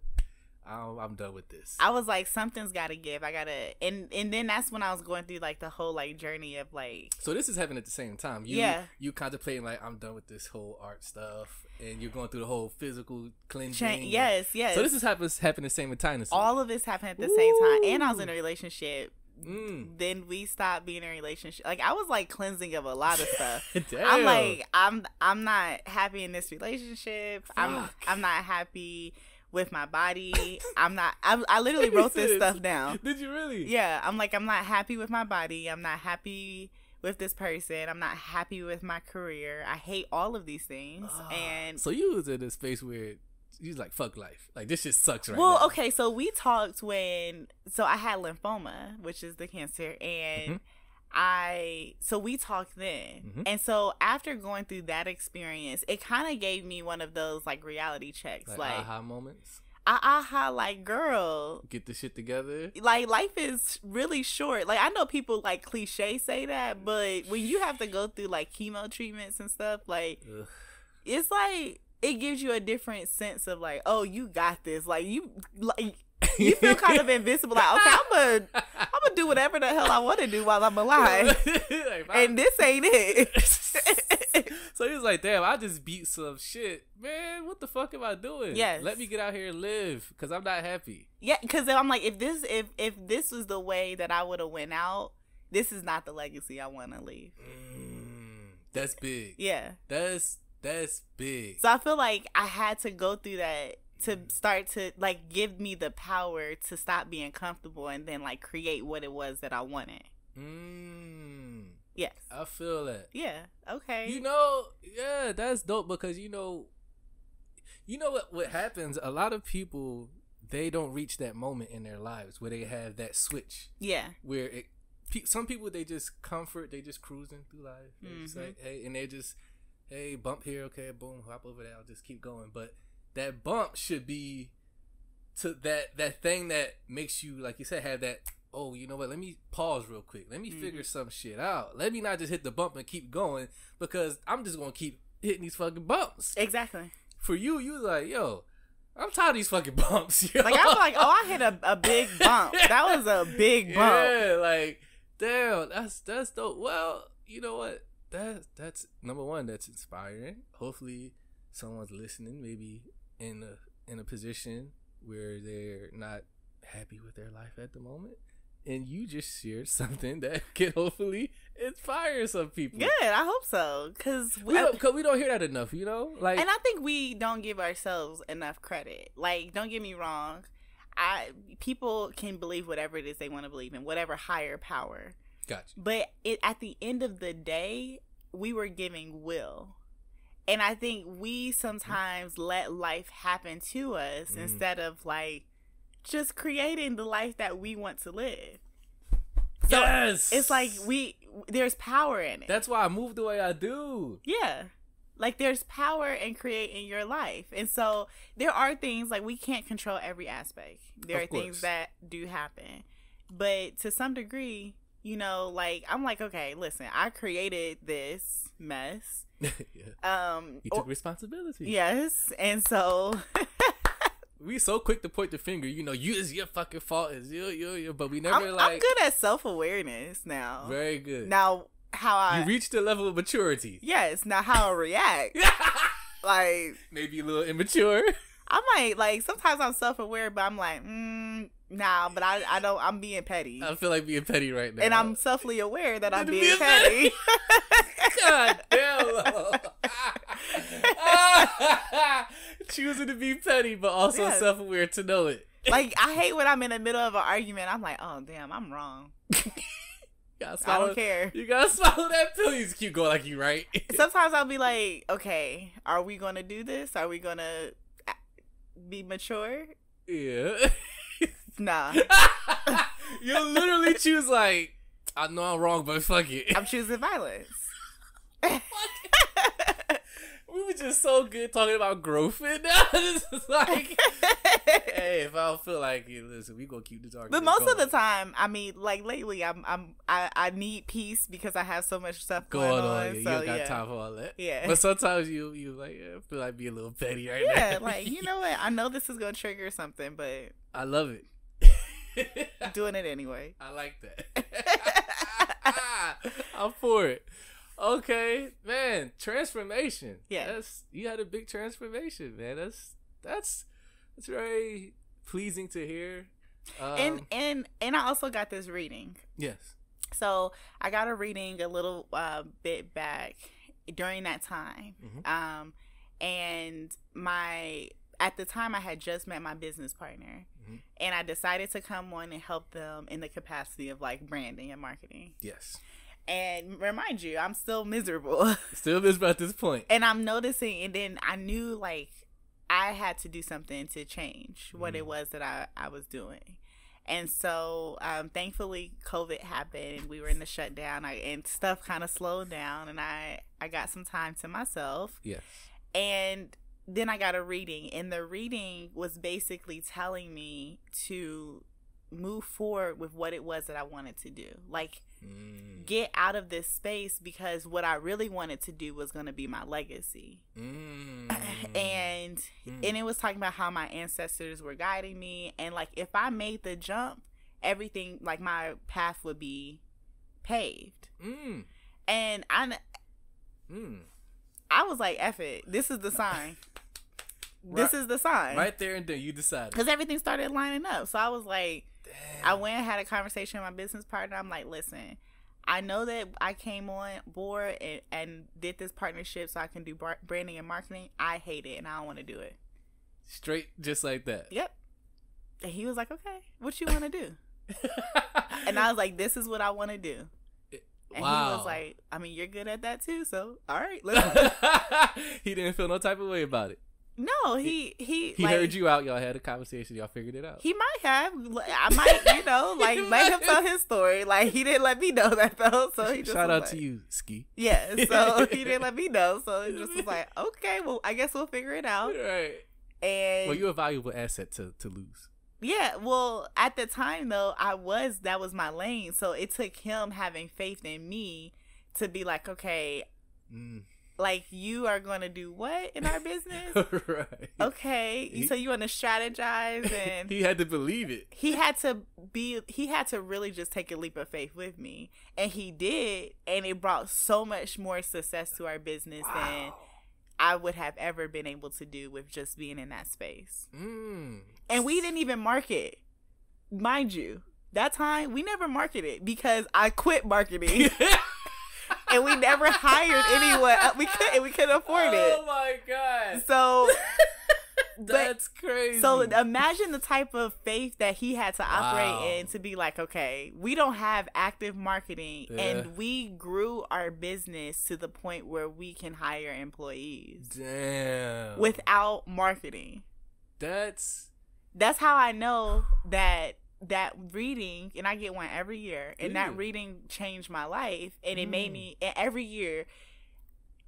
I'm done with this. I was like, something's got to give. I got to, and then that's when I was going through like the whole like journey of like. So this is happening at the same time. You contemplating like, I'm done with this whole art stuff, and you're going through the whole physical cleansing. Yes. So this is happening the same time. All of this happened at the same time, and I was in a relationship. Then we stopped being in a relationship. Like I was like cleansing of a lot of stuff. Damn. I'm like, I'm not happy in this relationship. I'm not happy with my body. I literally wrote this stuff down. Did you really? Yeah. I'm like, I'm not happy with my body. I'm not happy with this person. I'm not happy with my career. I hate all of these things. And so you was in a space where you was like, fuck life. Like this shit sucks right now. Well, okay, so we talked so I had lymphoma, which is the cancer, and so we talked then. And so after going through that experience, it kind of gave me one of those like reality checks. Like aha moments. Like, girl, get this shit together. Like life is really short. Like I know people like cliche say that, but when you have to go through like chemo treatments and stuff, like it's like it gives you a different sense of like, oh, you got this. Like you feel kind of invincible. Like, okay, I'm gonna do whatever the hell I want to do while I'm alive, and this ain't it. So he was like, damn, I just beat some shit, man. What the fuck am I doing? Yes. Let me get out here and live, because I'm not happy. Yeah, because I'm like, if this was the way that I would have went out, this is not the legacy I want to leave. That's big. Yeah, that's big. So I feel like I had to go through that to start to like give me the power to stop being comfortable and then like create what it was that I wanted. Yes. I feel that. Yeah. Okay. You know, yeah, that's dope, because you know what happens? A lot of people, they don't reach that moment in their lives where they have that switch. Yeah. Where some people, they just they just cruising through life. It's like, hey, and they just, hey, bump here, okay, boom, hop over there, I'll just keep going. But that bump should be to that thing that makes you, like you said, have that, oh, you know what, let me pause real quick. Let me figure some shit out. Let me not just hit the bump and keep going, because I'm just going to keep hitting these fucking bumps. Exactly. for you, you was like, yo, I'm tired of these fucking bumps. Yo. Like, I feel like, I hit a big bump. That was a big bump. Yeah, like, damn, that's dope. Well, you know what? That's number one. That's inspiring. Hopefully, someone's listening. Maybe in a position where they're not happy with their life at the moment, and you just shared something that can hopefully inspire some people. Good, I hope so, because we don't hear that enough, you know. Like, and I think we don't give ourselves enough credit. Like, don't get me wrong, people can believe whatever it is they want to believe in, whatever higher power. Gotcha. But at the end of the day, we were giving will. And I think we sometimes let life happen to us instead of, like, just creating the life that we want to live. So yes! It's like there's power in it. That's why I move the way I do. Yeah. Like, there's power in creating your life. And so there are things, like, we can't control every aspect. There are things that do happen. But to some degree, you know, like, I'm like, okay, listen, I created this mess. Yeah. You took responsibility. Yes. And so we so quick to point the finger, you know, it's your fucking fault. It's you, but we never I'm good at self-awareness now. Very good. Now, you reached a level of maturity. Yes. Now, how I react. Like, maybe a little immature. I might, like, sometimes I'm self-aware, but I'm like, nah, but I don't, I'm being petty. I feel like being petty right now. And I'm selfly aware that I'm being petty. God damn. Choosing to be petty, but also self-aware to know it. Like, I hate when I'm in the middle of an argument. I'm like, oh, damn, I'm wrong. I don't care. You gotta swallow that pill. You just keep going like you right. Sometimes I'll be like, okay, are we gonna do this? Are we gonna be mature? Yeah. Nah. You'll literally choose, like, I know I'm wrong, but fuck it. I'm choosing violence. We were just so good talking about growth, and now this is like, hey, if I don't feel like it, listen, we gonna keep this argument. But most going. of the time, I mean, like, lately, I need peace because I have so much stuff going on. Yeah, so, you don't got time for all that. Yeah. But sometimes you like, I feel like be a little petty right now. Yeah, like, you know what? I know this is gonna trigger something, but I love it. I'm doing it anyway. I like that. I'm for it. Okay, man. Transformation. Yeah, you had a big transformation, man. That's very pleasing to hear. And I also got this reading. Yes. So I got a reading a little bit back during that time. Mm-hmm. And at the time I had just met my business partner, mm-hmm. and I decided to come on and help them in the capacity of, like, branding and marketing. Yes. And remind you, I'm still miserable. Still miserable at this point. And I'm noticing, and then I knew, like, I had to do something to change what it was that I was doing. And so, thankfully, COVID happened, and we were in the shutdown, and stuff kind of slowed down, and I got some time to myself. Yes. And then I got a reading, and the reading was basically telling me to move forward with what it was that I wanted to do. Like, get out of this space, because what I really wanted to do was going to be my legacy. And it was talking about how my ancestors were guiding me, and, like, if I made the jump, everything, like, my path would be paved. And I was like, F it, this is the sign. This is the sign. Right there and then you decided. Because everything started lining up. So I was like, I went and had a conversation with my business partner. I'm like, listen, I know that I came on board and did this partnership so I can do branding and marketing. I hate it and I don't want to do it. Straight just like that. Yep. And he was like, okay, what you want to do? And I was like, this is what I want to do. And he was like, I mean, you're good at that too, so all right, let's He didn't feel no type of way about it. No, he like, heard you out. Y'all had a conversation. Y'all figured it out. He might have. I might, you know, like, let him tell his story. Like, he didn't let me know that, though. So he just shout out like, to you, Ski. Yeah. So he didn't let me know. So it just was like, okay, well, I guess we'll figure it out. Right. And well, you're a valuable asset to lose. Yeah. Well, at the time though, that was my lane. So it took him having faith in me to be like, okay, like, you are going to do what in our business? Right. Okay. So you want to strategize, and he had to believe it. He had to really just take a leap of faith with me. And he did. And it brought so much more success to our business than I would have ever been able to do with just being in that space. And we didn't even market. Mind you, that time we never marketed because I quit marketing. And we never hired anyone. We couldn't afford it. Oh my God. So that's crazy. So imagine the type of faith that he had to operate in to be like, okay, we don't have active marketing, and we grew our business to the point where we can hire employees. Damn. Without marketing. That's how I know that reading, and I get one every year, and that reading changed my life, and it made me, and every year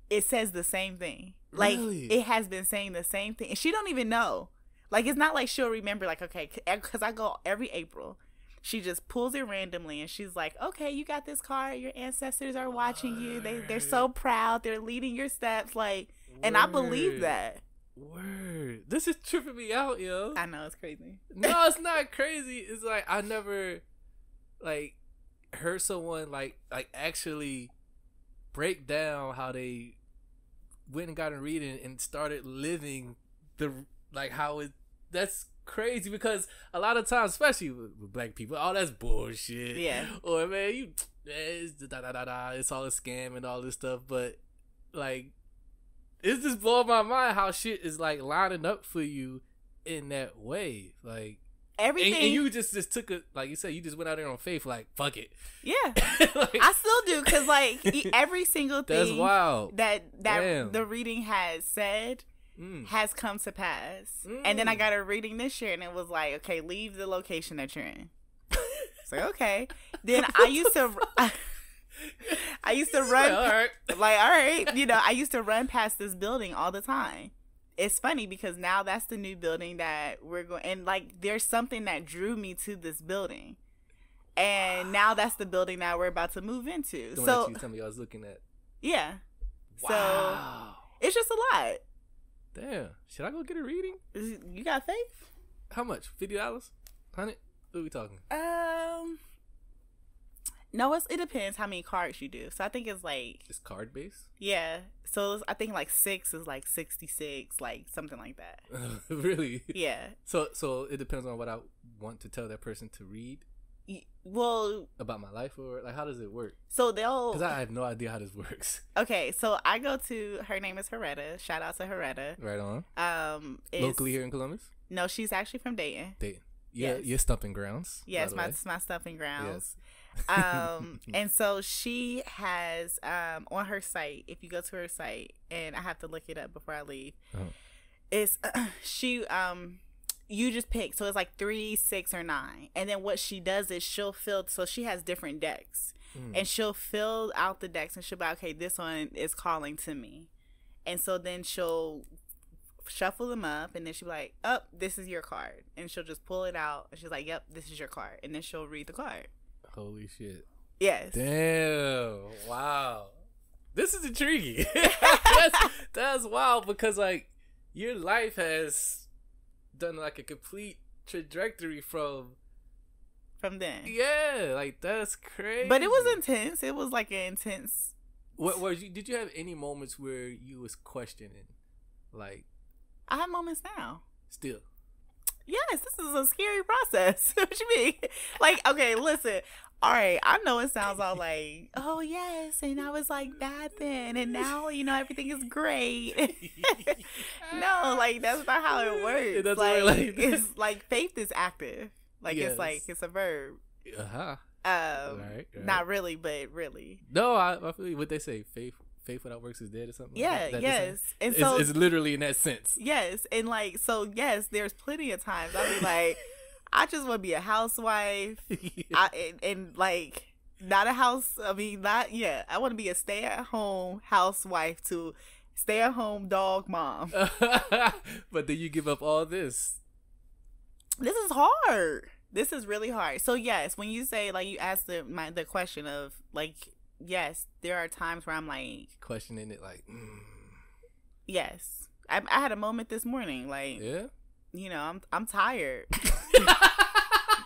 it says the same thing. Like, it has been saying the same thing, and she don't even know. Like, it's not like she'll remember, like, okay, because I go every April. She just pulls it randomly, and she's like, okay, you got this card, your ancestors are watching you, they're so proud, they're leading your steps, like, and I believe that. Word. This is tripping me out, yo. I know, it's crazy. No, it's not crazy. It's like I never like heard someone like actually break down how they went and got a reading and started living the like how it. That's crazy because a lot of times, especially with black people, oh, that's bullshit. Yeah. Or man, it's it's all a scam and all this stuff. But like, it's just blowing my mind how shit is like lining up for you in that way. Like everything, and you just took it, like you said, you just went out there on faith, like fuck it. Yeah. Like, I still do, because like every single thing that's wild that the reading has said has come to pass. And then I got a reading this year, and it was like, okay, leave the location that you're in. It's like, okay. Then I used to run, all right, you know, I used to run past this building all the time. It's funny because now that's the new building that we're going, and like there's something that drew me to this building, and now that's the building that we're about to move into. The one so that you told me I was looking at. Yeah. Wow. So it's just a lot. Damn. Should I go get a reading? You got faith? How much? $50? $100? What are we talking? No, it depends how many cards you do. So I think it's like... It's card based? Yeah. So I think like 6 is like 66, like something like that. Really? Yeah. So it depends on what I want to tell that person to read? Well... About my life, or like how does it work? So they'll... Because I have no idea how this works. Okay, so I go to... Her name is Heretta. Shout out to Heretta. Right on. Locally here in Columbus? No, she's actually from Dayton. Dayton. Yeah, your stumping grounds. Yes, my stumping grounds. Yes. And so she has on her site, if you go to her site, and I have to look it up before I leave, it's you just pick, so it's like 3, 6, or 9, and then what she does is she'll fill, so she has different decks, and she'll fill out the decks, and she'll be like, okay, this one is calling to me, and so then she'll shuffle them up, and then she'll be like, oh, this is your card, and she'll just pull it out, and she's like, yep, this is your card, and then she'll read the card. Holy shit. Yes. Damn. Wow. This is intriguing. that's wild, because like your life has done like a complete trajectory from then. Yeah, like that's crazy. But it was intense. It was like an intense. Did you have any moments where you was questioning? Like, I have moments now. Still. Yes, this is a scary process. What you mean? Like, okay, listen. All right, I know it sounds all like, oh yes, and I was like bad then, and now, you know, everything is great. No, like that's not how it works. That's like it's like faith is active. Like it's like it's a verb. Right. Not really, but really. No, I feel what they say. Faith without works is dead, or something. Yeah, like yes. And so it's literally in that sense. Yes, and like so, yes, there's plenty of times I'll be like, I just want to be a housewife, and like not a house. I mean, not I want to be a stay-at-home housewife to stay-at-home dog mom. But then you give up all this. This is hard. This is really hard. So yes, when you say like you asked the question of like yes, there are times where I'm like questioning it, like, yes. I had a moment this morning, like, yeah, you know, I'm tired.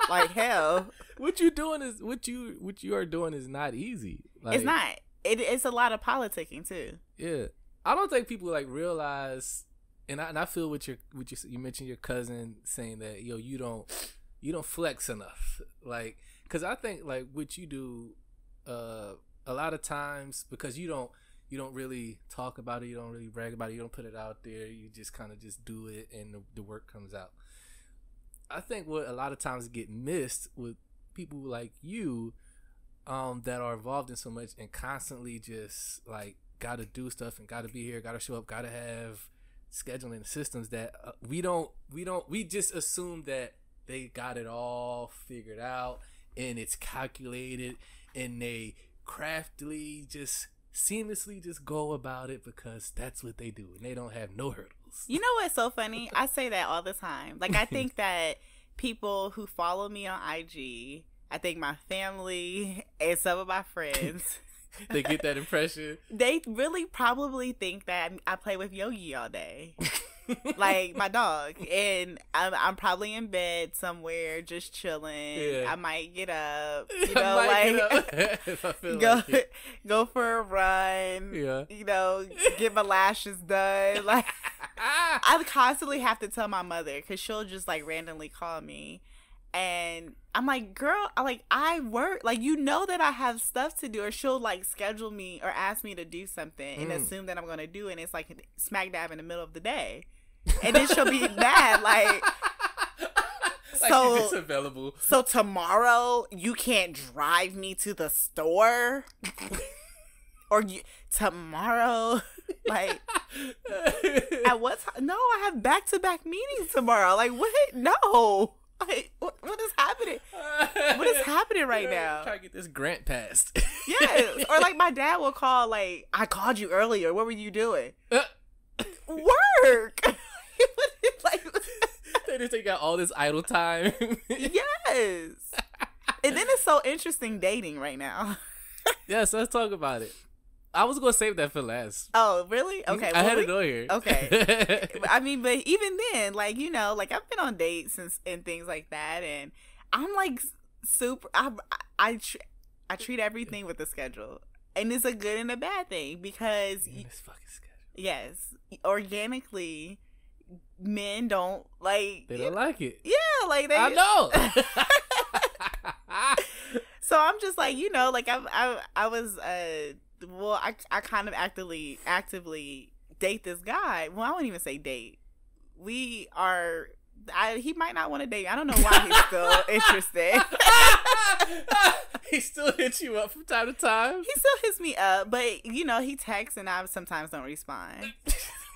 Like hell. What you are doing is not easy. Like, It's not. It's a lot of politicking too. Yeah, I don't think people like realize, and I feel what you mentioned your cousin saying that you don't flex enough, like, because I think like what you do, a lot of times, because you don't really talk about it, you don't really brag about it, you don't put it out there, you just kind of just do it and the work comes out. I think what a lot of times get missed with people like you, that are involved in so much and constantly just like gotta do stuff and gotta be here, gotta show up, gotta have scheduling systems, that we just assume that they got it all figured out and it's calculated and they craftily just seamlessly just go about it because that's what they do and they don't have no hurdles. You know what's so funny? I say that all the time. Like, I think that people who follow me on IG, I think my family and some of my friends, they get that impression. They really probably think that I play with Yogi all day. Like my dog, and I'm probably in bed somewhere just chilling. Yeah. I might get up, you know, like go for a run. Yeah, you know, get my lashes done. Like I constantly have to tell my mother because she'll just like randomly call me, and I'm like, girl, I work, like, you know that I have stuff to do, or she'll like schedule me or ask me to do something and assume that I'm gonna do it, and it's like smack dab in the middle of the day. And then she'll be mad, like so it's available. So tomorrow you can't drive me to the store, or tomorrow, like at what time? No, I have back-to-back meetings tomorrow. Like what? No, like what is happening? What is happening right now? Trying to get this grant passed. Yeah, or like my dad will call, like, I called you earlier. What were you doing? Work. Like, they just take out all this idle time. Yes. And then it's so interesting dating right now. Yes, let's talk about it. I was gonna save that for last. Oh, really? Okay. I had it on here. Okay. I mean, but even then, like, you know, like I've been on dates and things like that, and I'm like super. I treat everything with a schedule, and it's a good and a bad thing because this fucking schedule. Yes, organically, men don't like. They don't like it. Yeah, like they. I know. So I'm just like, you know, like I was well, I kind of actively date this guy. Well, I won't even say date. We are. He might not want to date. I don't know why he's still interested. He still hits you up from time to time. He still hits me up, but you know, he texts and I sometimes don't respond.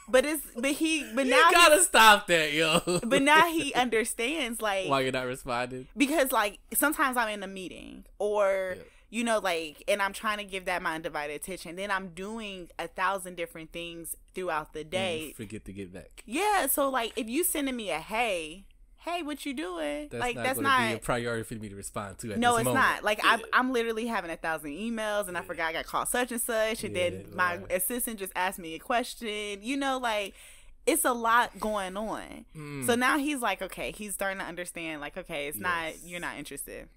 But now you gotta stop that, yo. But now he understands, like, why you're not responding. Because like sometimes I'm in a meeting or. Yeah. You know, like, and I'm trying to give that my undivided attention. Then I'm doing 1,000 different things throughout the day. Forget to get back. Yeah, so like, if you sending me a hey, what you doing? That's not be a priority for me to respond to. No, it's not. Like I'm literally having 1,000 emails, and I forgot I got called such and such, and then my assistant just asked me a question. You know, like. It's a lot going on. So now he's like, okay, he's starting to understand, like, okay, it's not, you're not interested.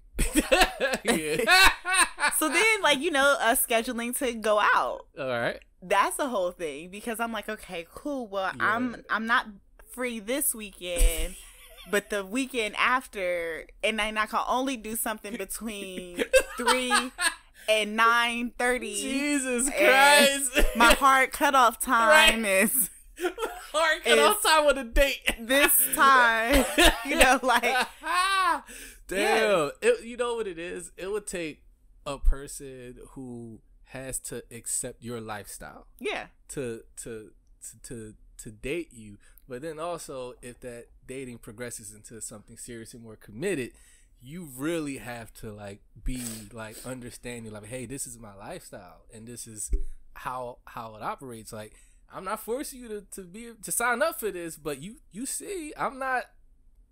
So then, like, you know, scheduling to go out. All right. That's the whole thing, because I'm like, okay, cool. Well, yeah. I'm not free this weekend, but the weekend after, and then I can only do something between 3 and 9:30. Jesus Christ! My hard cutoff time is. Hard cutoff time with a date. This time, you know, like. Damn. Yeah. You know what it is? It would take a person who has to accept your lifestyle. Yeah. To date you. But then also, if that dating progresses into something serious and more committed, you really have to like be like understanding, like, hey, this is my lifestyle and this is how it operates. Like, I'm not forcing you to sign up for this, but you see, I'm not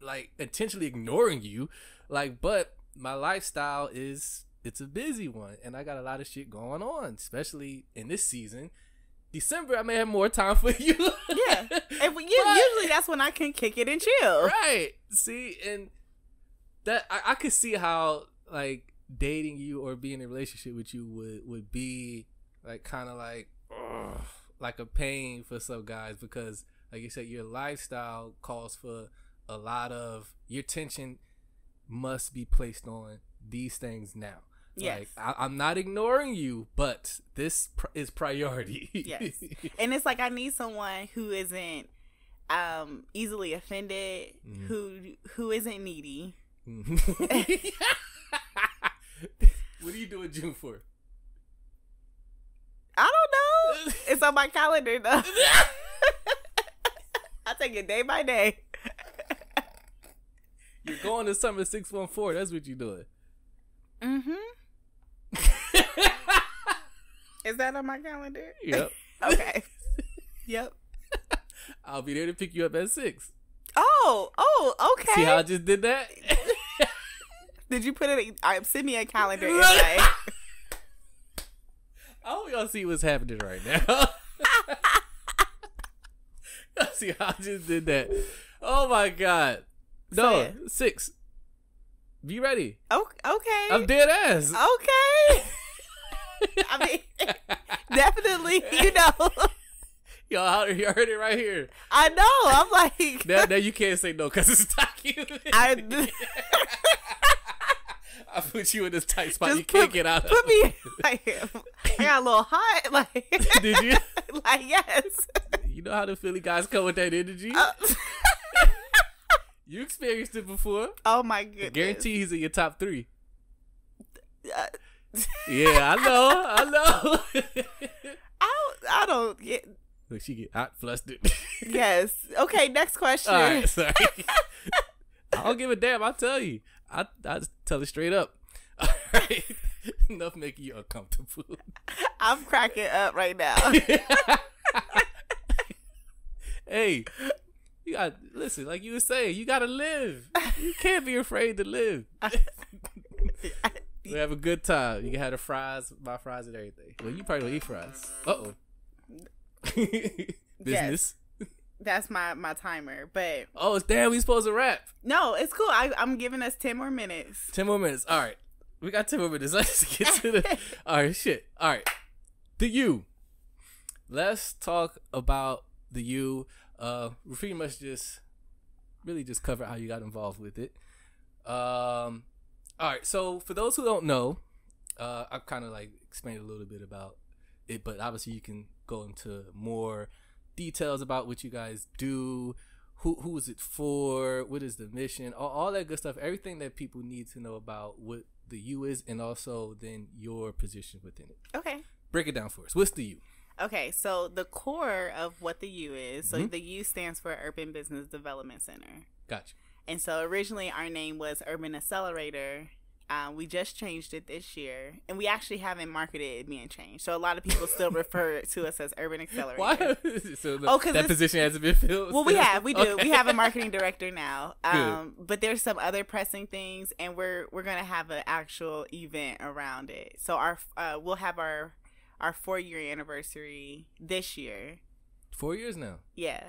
like intentionally ignoring you, like, but my lifestyle is it's a busy one, and I got a lot of shit going on, especially in this season. December, I may have more time for you. Yeah, and usually that's when I can kick it and chill. Right. See, and that I could see how like dating you or being in a relationship with you would be like kind of like a pain for some guys, because like you said, your lifestyle calls for a lot of your attention must be placed on these things now. Yes. Like, I'm not ignoring you, but this is priority. Yes. And it's like I need someone who isn't easily offended, who isn't needy. What are you doing June for? I don't know. It's on my calendar though. I take it day by day. You're going to Summer 614. That's what you're doing. Mm-hmm. Is that on my calendar? Yep. Okay. Yep. I'll be there to pick you up at 6. Oh, okay. See how I just did that? Did you put it? Send me a calendar invite. I hope y'all see what's happening right now. See how I just did that? Oh my God. No, 6. Be ready. Okay. I'm dead ass. Okay. I mean, definitely, Yo, you heard it right here. I know. I'm like... Now you can't say no because it's not you. I put you in this tight spot. Just you can't get out of. Put me... Like, I got a little hot. Like, did you? Like, yes. You know how the Philly guys come with that energy? You experienced it before. Oh, my goodness. I guarantee he's in your top 3. Yeah, I know. I don't get... Look, she get hot, flustered. Yes. Okay, next question. All right, sorry. I don't give a damn. I'll tell you. I just tell it straight up. All right. Enough making you uncomfortable. I'm cracking up right now. Hey, you got listen. Like you were saying, you gotta live. You can't be afraid to live. We have a good time. You can have the fries, my fries, and everything. Well, you probably don't eat fries. Uh-oh. Business. Yes. That's my timer. But oh, damn, we supposed to wrap. No, it's cool. I'm giving us 10 more minutes. 10 more minutes. All right. We got 10 more minutes. Let's get to the... All right, shit. All right. The U. Let's talk about the U. We pretty much just cover how you got involved with it. All right. So for those who don't know, I've kind of like explained a little bit about it, but obviously you can go into more details about what you guys do. Who is it for? What is the mission? All that good stuff. Everything that people need to know about what the U is, and also then your position within it. Okay. Break it down for us. What's the U? Okay, so the core of what the U is, so the U stands for Urban Business Development Center. Gotcha. And so originally our name was Urban Accelerator. We just changed it this year, and we actually haven't marketed it being changed. So a lot of people still refer to us as Urban Accelerator. Why? So that position hasn't been filled? Well, still? we do. Okay. We have a marketing director now. But there's some other pressing things, and we're gonna have an actual event around it. So we'll have our 4-year anniversary this year. 4 years now. Yeah.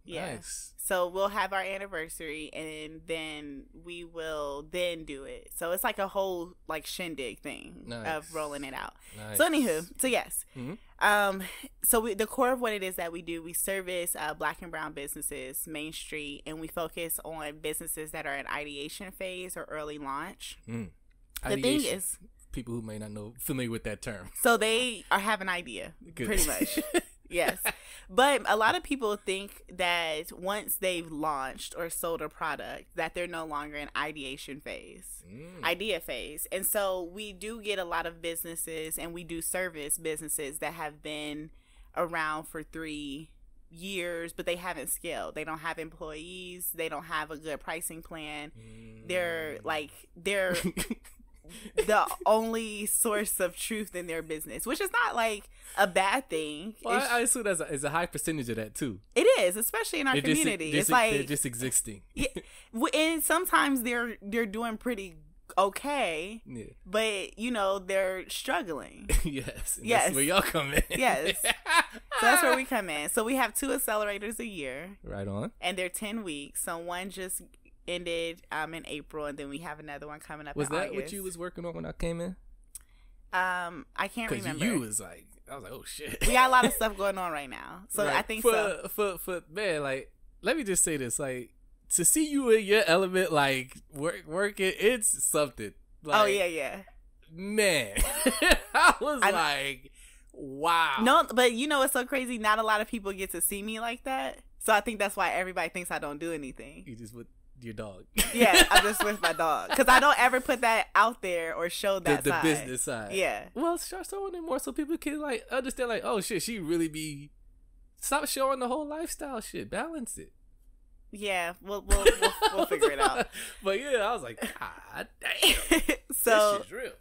Nice. So we'll have our anniversary, and then we will then do it. So it's like a whole like shindig thing of rolling it out. Nice. So anywho, so yes. Mm-hmm. So the core of what it is that we do, we service Black and brown businesses, Main Street, and we focus on businesses that are in ideation phase or early launch. The thing is, people who may not know familiar with that term. So they have an idea, pretty much. Yes. But a lot of people think that once they've launched or sold a product, that they're no longer in ideation phase, idea phase. And so we do get a lot of businesses, and we do service businesses that have been around for 3 years, but they haven't scaled. They don't have employees. They don't have a good pricing plan. They're the only source of truth in their business, which is not like a bad thing. Well, I assume there's a high percentage of that too. It is, especially in our community. It's like they're just existing. Yeah, and sometimes they're doing pretty okay, but you know they're struggling. Yes. Yes. That's where y'all come in. Yes. So that's where we come in. So we have 2 accelerators a year. Right on. And they're 10 weeks. So one just ended in April, and then we have another one coming up in Was that August. what you was working on when I came in? I can't remember. You was like, I was like, oh shit. We got a lot of stuff going on right now. So right. I think for man, like, let me just say this, like, to see you in your element, like working, it's something. Like, oh yeah. Man, I was like, wow. No, but you know what's so crazy? Not a lot of people get to see me like that. So I think that's why everybody thinks I don't do anything. You just with your dog. Yeah, I'm just with my dog. Because I don't ever put that out there or show that the side. business side. Yeah. Well, start showing it more so people can, like, understand, like, oh, shit, she really be... Stop showing the whole lifestyle shit. Balance it. Yeah, we'll figure it out. But yeah, I was like, God damn. So this shit's real.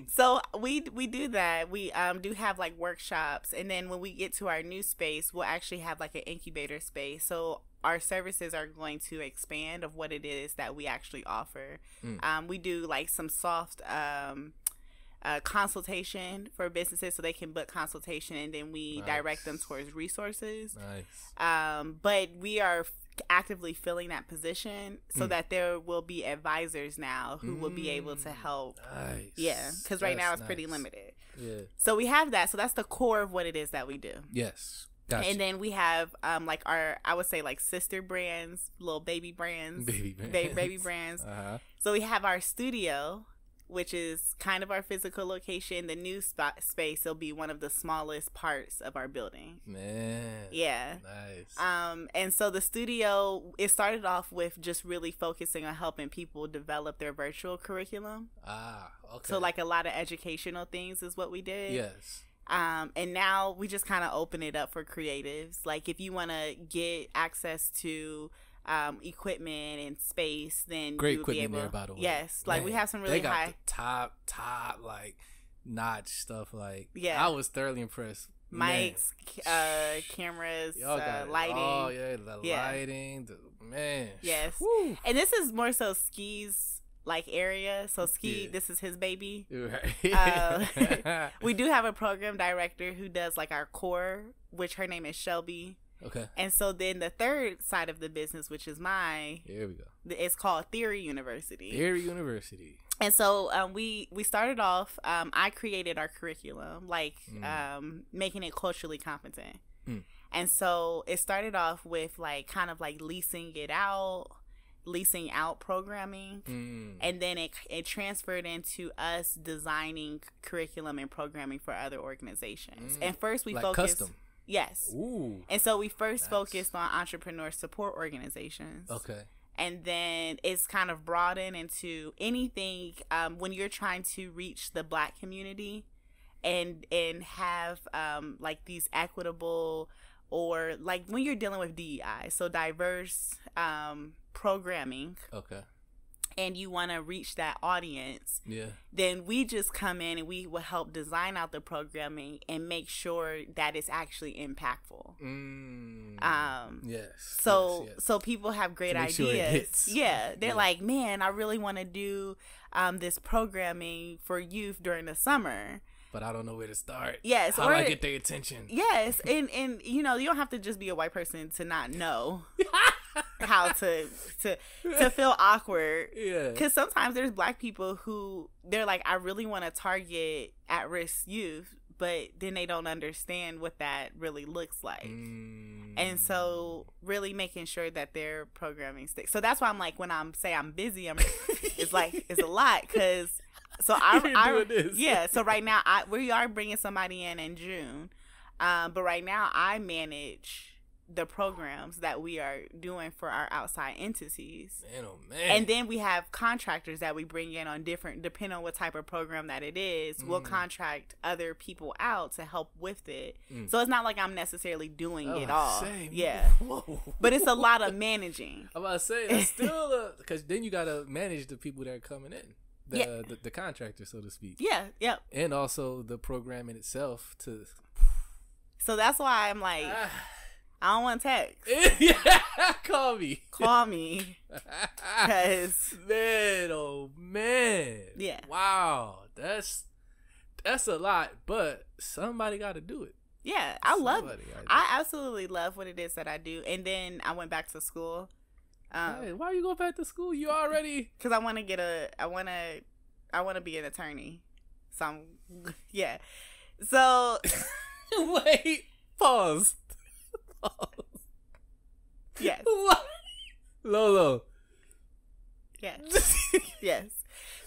So we do that. We do have like workshops, and then when we get to our new space, we'll actually have like an incubator space. So our services are going to expand of what it is that we actually offer. We do like some soft consultation for businesses, so they can book consultation, and then we direct them towards resources. Nice. But we are actively filling that position so that there will be advisors now who will be able to help. Nice. Yeah, because right now it's nice. pretty limited. Yeah. So we have that. So that's the core of what it is that we do. Yes. Gotcha. And then we have like our, I would say, like sister brands, little baby brands. Baby brands. Uh-huh. So we have our studio, which is kind of our physical location. The new space will be one of the smallest parts of our building. Man. Yeah. Nice. And so the studio, it started off with just really focusing on helping people develop their virtual curriculum. Ah, okay. So like a lot of educational things is what we did. Yes. And now we just kind of open it up for creatives. Like if you want to get access to equipment and space, then great you would be equipment able, there, by the way. Yes, like we have some really they got high the top like notch stuff. Like, yeah, I was thoroughly impressed. Mics, cameras, lighting. Oh yeah, the lighting. Man. Yes. Woo. And this is more so Ski's like area. So Ski, this is his baby. Right. We do have a program director who does like our core, which her name is Shelby. Okay. And so then the third side of the business, which is here we go. It's called Theory University. Theory University. And so we started off, I created our curriculum, like making it culturally competent. And so it started off with like kind of like leasing out programming, and then it transferred into us designing curriculum and programming for other organizations. And first we like focused custom. Yes. Ooh. And so we first focused on entrepreneur support organizations. Okay. And then it's kind of broadened into anything when you're trying to reach the Black community and have like these equitable, or like when you're dealing with DEI, so diverse programming. Okay. And you want to reach that audience, yeah, then we just come in and we will help design out the programming and make sure that it's actually impactful. Yes. So people have great ideas. Sure it hits. Yeah, they're like, man, I really want to do this programming for youth during the summer, but I don't know where to start. Yes, how do I get their attention? Yes, and you know, you don't have to just be a white person to not know how to feel awkward. Yeah, because sometimes there's Black people who they're like, I really want to target at-risk youth, but then they don't understand what that really looks like. And so really making sure that their programming sticks. So that's why I'm like, when I'm busy, it's like it's a lot, because so so right now we are bringing somebody in June, but right now I manage the programs that we are doing for our outside entities. Man, oh man. And then we have contractors that we bring in on different, depending on what type of program that it is, we'll contract other people out to help with it. So it's not like I'm necessarily doing it all. Yeah. Whoa. But it's a lot of managing. I'm about to say, that's still because then you got to manage the people that are coming in. The contractor, so to speak. Yeah, yep. And also the program in itself to. So that's why I'm like, I don't want text. Yeah, call me. Call me. Cause Man, oh man. Yeah. Wow. That's a lot, but somebody got to do it. yeah, I absolutely love what it is that I do. And then I went back to school. Hey, why you go back to school? You already Because I want to be an attorney. So yeah. So wait. Pause. yes. What? Lolo. Yes. Yes.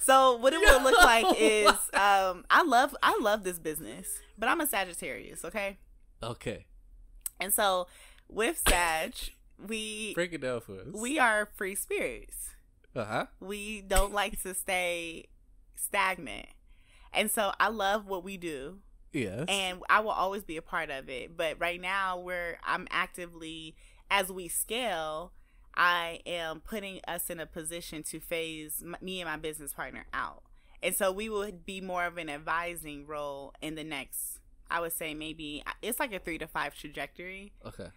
So what it will look like is I love this business, but I'm a Sagittarius, okay? Okay. And so with Sag, Break it down for us. we are free spirits. Uh-huh. We don't like to stay stagnant. And so I love what we do. Yes. And I will always be a part of it. But right now I'm actively, as we scale, I am putting us in a position to phase me and my business partner out. And so we will be more of an advising role in the next, I would say maybe it's like a 3 to 5 trajectory. Okay.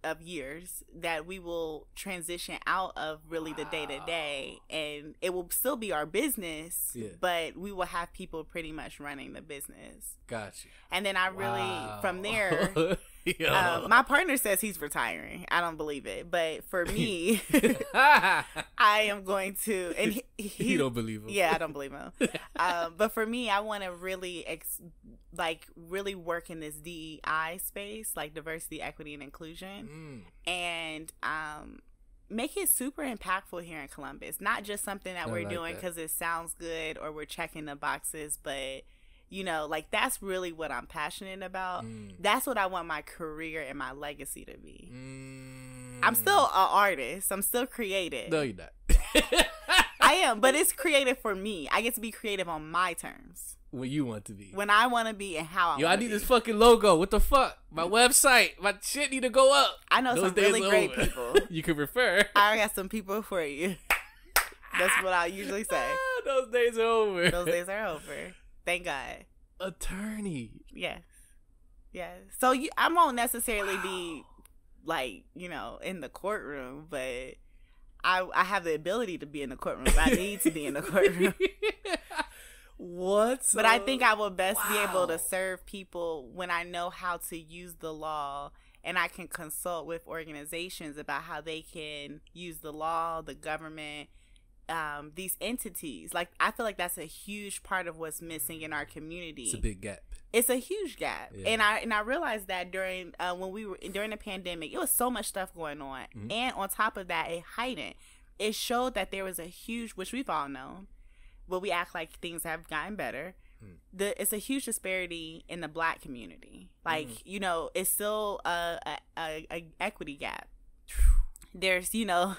Of years that we will transition out of really the day-to-day, and it will still be our business, but we will have people pretty much running the business. Gotcha. And then I really from there my partner says he's retiring. I don't believe it, but for me I am going to, and he don't believe him. Yeah, I don't believe him. But for me, I want to really really work in this DEI space, like diversity, equity, and inclusion, and make it super impactful here in Columbus. Not just something that we're doing because it sounds good or we're checking the boxes, but like that's really what I'm passionate about. That's what I want my career and my legacy to be. I'm still an artist. I'm still creative. No, you're not. I am, but it's creative for me. I get to be creative on my terms. When you want to be. When I want to be and how I want to be. I need this fucking logo. What the fuck? My website. My shit need to go up. I know some really great people. You can refer. I got some people for you. That's what I usually say. Those days are over. Those days are over. Thank God. Attorney. Yes. Yes. So I won't necessarily be like, in the courtroom, but I have the ability to be in the courtroom if I need to be in the courtroom. But I think I will best be able to serve people when I know how to use the law, and I can consult with organizations about how they can use the law, the government, these entities. Like, I feel like that's a huge part of what's missing in our community. It's a big gap. It's a huge gap. Yeah. And I realized that during the pandemic, it was so much stuff going on. And on top of that, it heightened. It showed that there was a huge, which we've all known, but we act like things have gotten better. It's a huge disparity in the Black community. Like, it's still a equity gap. There's still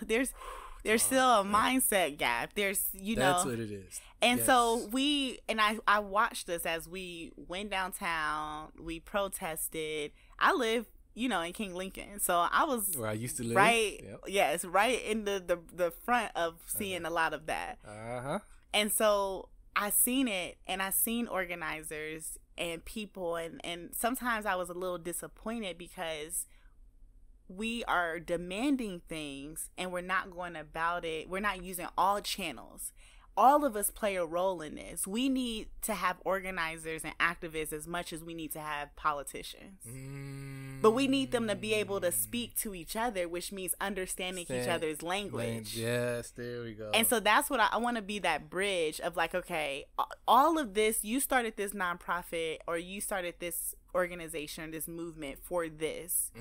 a mindset gap. There's, That's what it is. And so I watched this as we went downtown, we protested. I live, in King Lincoln. So I was where I used to live. Right. Yep. Yes, right in the front of seeing a lot of that. And so I seen it, and I seen organizers and people, and sometimes I was a little disappointed because we are demanding things and we're not going about it. We're not using all channels. All of us play a role in this. We need to have organizers and activists as much as we need to have politicians. But we need them to be able to speak to each other, which means understanding each other's language. Yes, there we go. And so that's what I want to be, that bridge of like, okay, all of this, you started this nonprofit or you started this organization, this movement for this.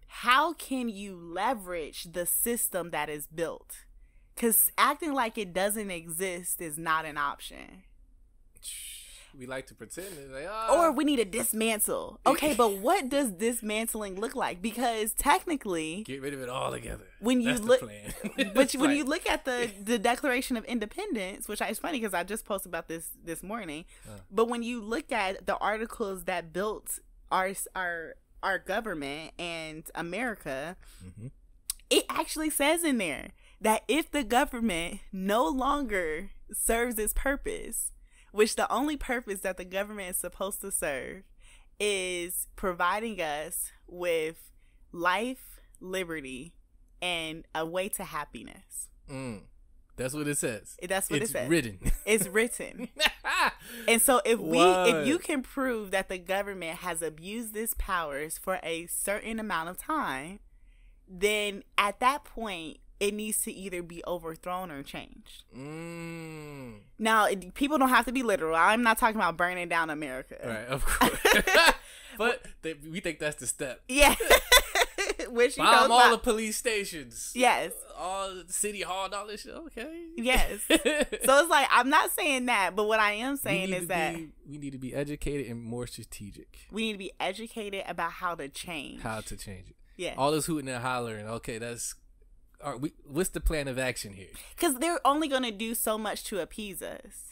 How can you leverage the system that is built? Because acting like it doesn't exist is not an option. We like to pretend it's like, or we need to dismantle. Okay, but what does dismantling look like? Because technically, get rid of it all together. When That's you look, the plan. But when you look at the Declaration of Independence, which is funny because I just posted about this morning. But when you look at the articles that built our government and America, it actually says in there that if the government no longer serves its purpose, which the only purpose that the government is supposed to serve is providing us with life, liberty, and a way to happiness. That's what it says. That's what it says. It's written. It's written. And so if you can prove that the government has abused its powers for a certain amount of time, then at that point it needs to either be overthrown or changed. Now, people don't have to be literal. I'm not talking about burning down America. Right, of course. But we think that's the step. Yeah. Which bomb all the police stations. Yes. All the city hall and all this shit. Okay. Yes. So it's like, I'm not saying that, but what I am saying is that we need to be educated and more strategic. We need to be educated about how to change. How to change it. Yeah. All this hooting and hollering. Okay, what's the plan of action here? Because they're only going to do so much to appease us.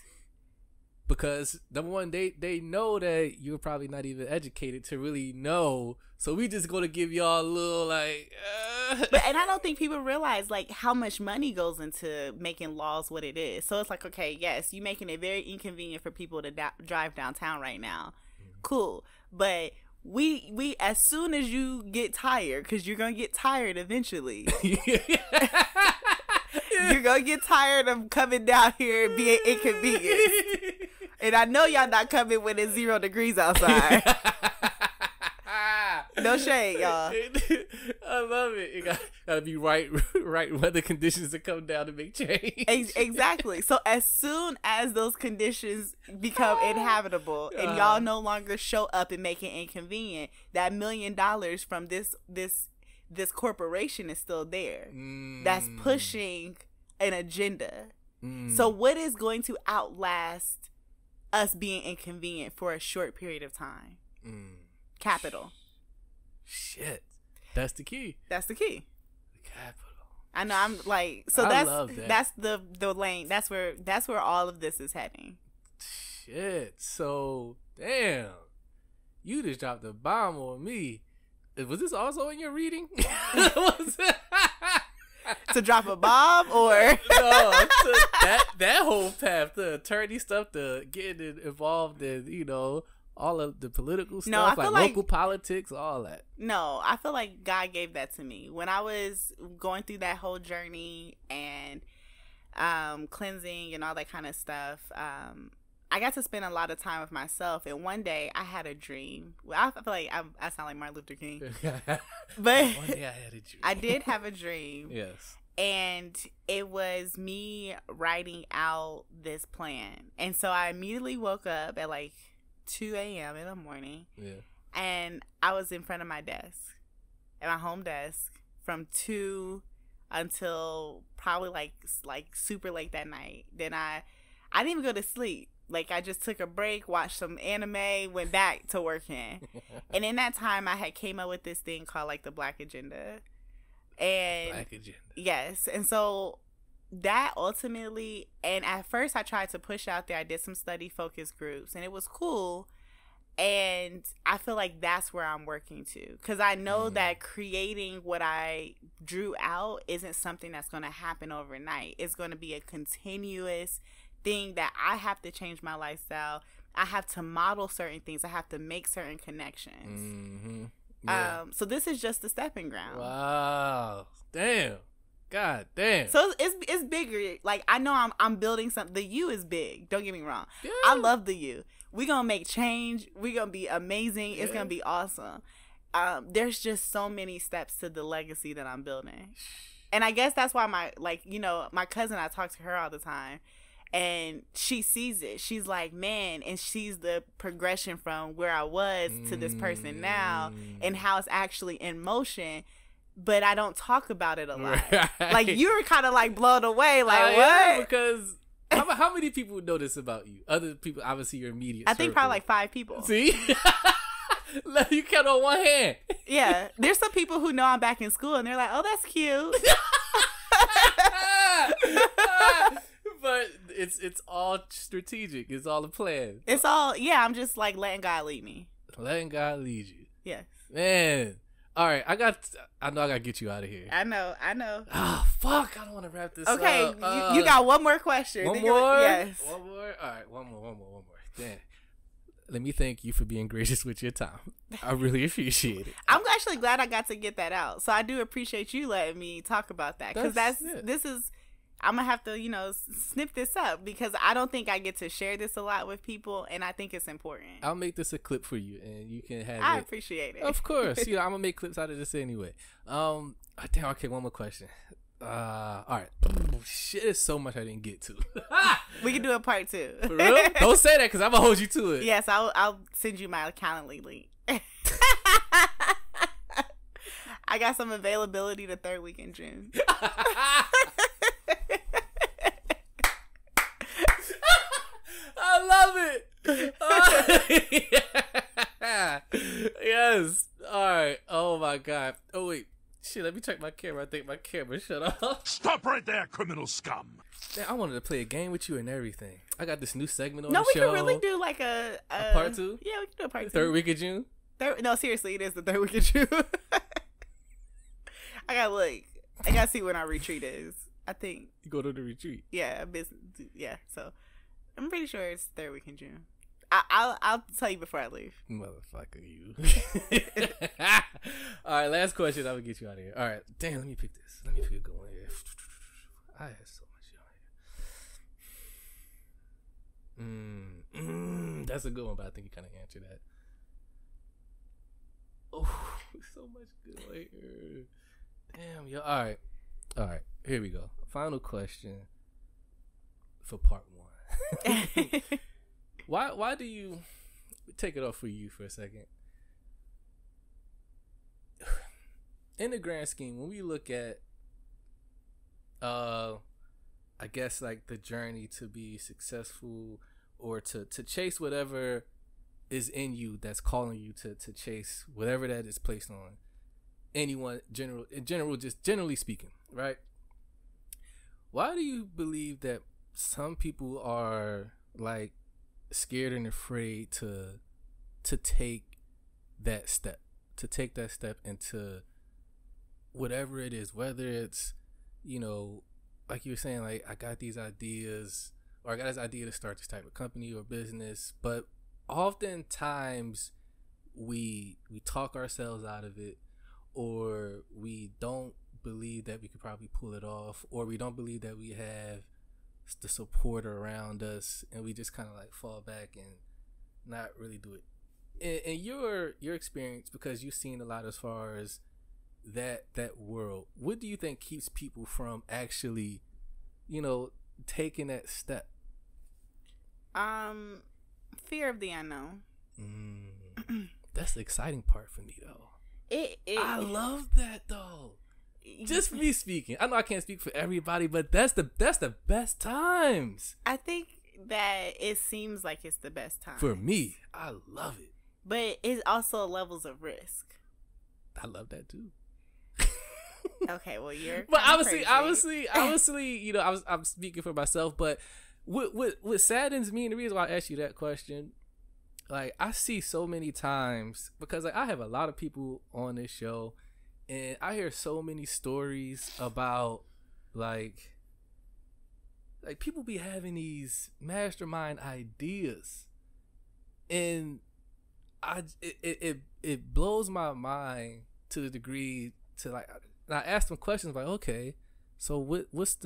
Because number one, they know that you're probably not even educated to really know. So we just gonna give y'all a little like. And I don't think people realize like how much money goes into making laws what it is. So it's like, okay, yes, you're making it very inconvenient for people to drive downtown right now. Cool, but we as soon as you get tired, because you're gonna get tired eventually. You're gonna get tired of coming down here and being inconvenienced. And I know y'all not coming when it's 0 degrees outside. No shade, y'all. I love it. It gotta be right weather conditions to come down to make change. Exactly. So as soon as those conditions become inhabitable and y'all no longer show up and make it inconvenient, that $1 million from this corporation is still there. That's pushing an agenda. So what is going to outlast us being inconvenient for a short period of time? Capital. Shit. That's the key. That's the key. The capital. I know. I'm like, so I love that. That's the lane. That's where all of this is heading. Shit. So damn, you just dropped a bomb on me. Was this also in your reading? To drop a bomb or no? That whole path, the attorney stuff, the getting involved in all of the political stuff, like local politics, all that. No, I feel like God gave that to me when I was going through that whole journey and cleansing and all that kind of stuff. I got to spend a lot of time with myself, and one day I had a dream. I feel like I sound like Martin Luther King, but one day I had a dream. I did have a dream. Yes. And it was me writing out this plan. And so I immediately woke up at like 2 a.m. in the morning. Yeah. And I was in front of my desk, at my home desk, from 2 until probably like super late that night. Then I didn't even go to sleep. Like, I just took a break, watched some anime, went back to working. And in that time, I had came up with this thing called like the Black Agenda. And Black Agenda. Yes. And so that ultimately, and at first I tried to push out there. I did some study focus groups and it was cool. And I feel like that's where I'm working to, because I know that creating what I drew out isn't something that's going to happen overnight. It's going to be a continuous thing that I have to change my lifestyle. I have to model certain things. I have to make certain connections. Yeah. So this is just the stepping ground. Wow. Damn. God damn. So it's bigger. Like, I know I'm building something. The U is big. Don't get me wrong. Yeah. I love the U. We're going to make change. We're going to be amazing. Yeah. It's going to be awesome. There's just so many steps to the legacy that I'm building. And I guess that's why my cousin, I talk to her all the time. And she sees it. She's like, man, and she's the progression from where I was to this person now and how it's actually in motion. But I don't talk about it a lot. Right. Like, you're kind of like blown away. Like, what? Yeah, because how many people know this about you? Other people, obviously your immediate circle. I think probably like 5 people. See? You count on one hand. Yeah. There's some people who know I'm back in school and they're like, oh, that's cute. But it's all strategic. It's all a plan. It's all, yeah, I'm just like letting God lead me. Letting God lead you. Yes. Man. All right, I know I gotta get you out of here. I know. Oh, fuck, I don't want to wrap this up. Okay, you got one more question. One more? Yes. One more? All right, one more. Damn. let me thank you for being gracious with your time. I really appreciate it. I'm actually glad I got to get that out. So I do appreciate you letting me talk about that, because this is. I'm gonna have to, snip this up, because I don't think I get to share this a lot with people, and I think it's important. I'll make this a clip for you, and you can have I appreciate it. Of course. I'm gonna make clips out of this anyway. Damn, okay, one more question. All right. Shit, there's so much I didn't get to. We can do a part 2. For real? Don't say that, because I'm gonna hold you to it. Yes, I'll send you my Calendly link. I got some availability the 3rd week in June. I love it. Yes. All right. Oh my God. Oh wait. Shit. Let me check my camera. I think my camera shut off. Stop right there, criminal scum. Man, I wanted to play a game with you and everything. I got this new segment on No, the we show. can really do like a part 2. Yeah, we can do a part 2. 3rd week of June. No, seriously, it is the 3rd week of June. I gotta look. I gotta see when our retreat is. I think. You go to the retreat. Yeah, business. Yeah, so I'm pretty sure it's 3rd week in June. I'll tell you before I leave. Motherfucker, you. All right, last question. I'm gonna get you out of here. All right, damn. Let me pick this. Let me pick a good one here. I have so much on here. That's a good one, but I think you kind of answered that. Oh, so much good on here. Damn, yo. All right. Here we go. Final question for part 1. Why do you take it off for you for a second? In the grand scheme, when we look at, I guess like the journey to be successful or to chase whatever is in you that's calling you to chase whatever that is placed on anyone, just generally speaking, right? Why do you believe that some people are like scared and afraid to take that step into whatever it is, whether it's, like you were saying, like I got these ideas, or I got this idea to start this type of company or business, but oftentimes we talk ourselves out of it, or we don't believe that we could probably pull it off, or we don't believe that we have the support around us, and we just kind of like fall back and not really do it. In your experience, because you've seen a lot as far as that world, what do you think keeps people from actually, taking that step? Fear of the unknown. That's the exciting part for me, though. I love that, though. Just me speaking. I know I can't speak for everybody, but that's the best times. I think that it seems like it's the best time. For me, I love it. But it's also levels of risk. I love that too. Okay, well you're. But obviously, I'm speaking for myself. But what saddens me, and the reason why I asked you that question, like I see so many times, because like I have a lot of people on this show, and I hear so many stories about like people be having these mastermind ideas, and it blows my mind to the degree to like I ask them questions like, okay, so what's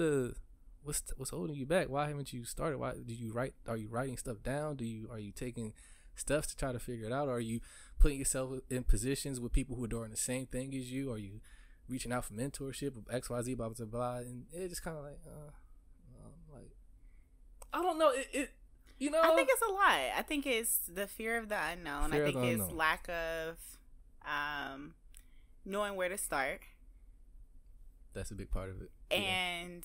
holding you back? Why haven't you started? Why did you write? Are you writing stuff down? Are you taking steps to try to figure it out? Or are you putting yourself in positions with people who are doing the same thing as you? Are you reaching out for mentorship, XYZ, blah blah blah? And it's just kind of like I don't know. I think it's a lot. I think it's the fear of the unknown. I think it's lack of knowing where to start. That's a big part of it. And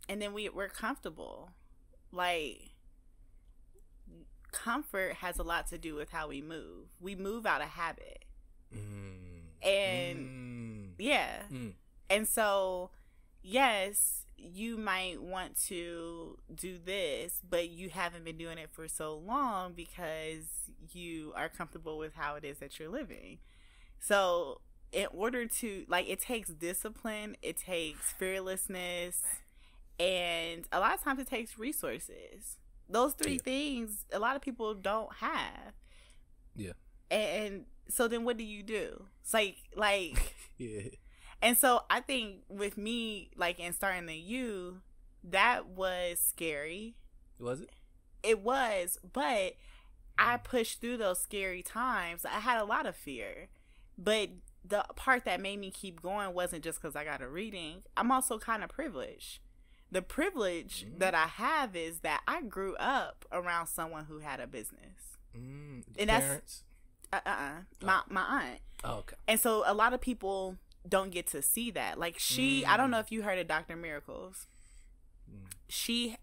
then we're comfortable. Like, comfort has a lot to do with how we move. We move out of habit. Yeah. And so, yes, you might want to do this, but you haven't been doing it for so long because you are comfortable with how it is that you're living. So in order to, like, it takes discipline, it takes fearlessness, and a lot of times it takes resources. those three things a lot of people don't have. Yeah. And so then what do you do? It's like Yeah. And so I think with me, like, in starting the U, that was scary. Was it? It was, but I pushed through those scary times. I had a lot of fear, but the part that made me keep going wasn't just because I got a reading. I'm also kind of privileged. The privilege that I have is that I grew up around someone who had a business. And Parents? My aunt. Oh, okay. And so a lot of people don't get to see that. Like I don't know if you heard of Dr. Miracles. She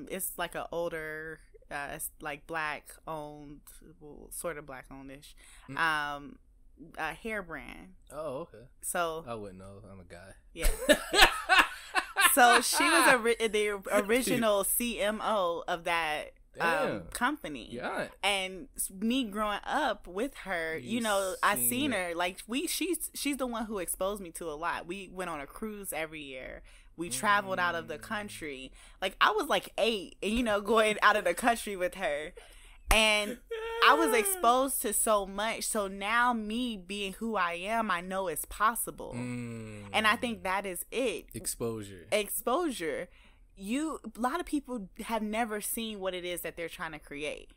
is like an older, like black owned, well, sort of black owned-ish, hair brand. Oh, okay. So I wouldn't know. I'm a guy. Yeah. So she was the original CMO of that company. Yeah. And me growing up with her, I seen her. Like she's the one who exposed me to a lot. We went on a cruise every year. We traveled out of the country. Like I was like 8 and going out of the country with her. And I was exposed to so much. So now me being who I am, I know it's possible. And I think that is it. Exposure. A lot of people have never seen what it is that they're trying to create.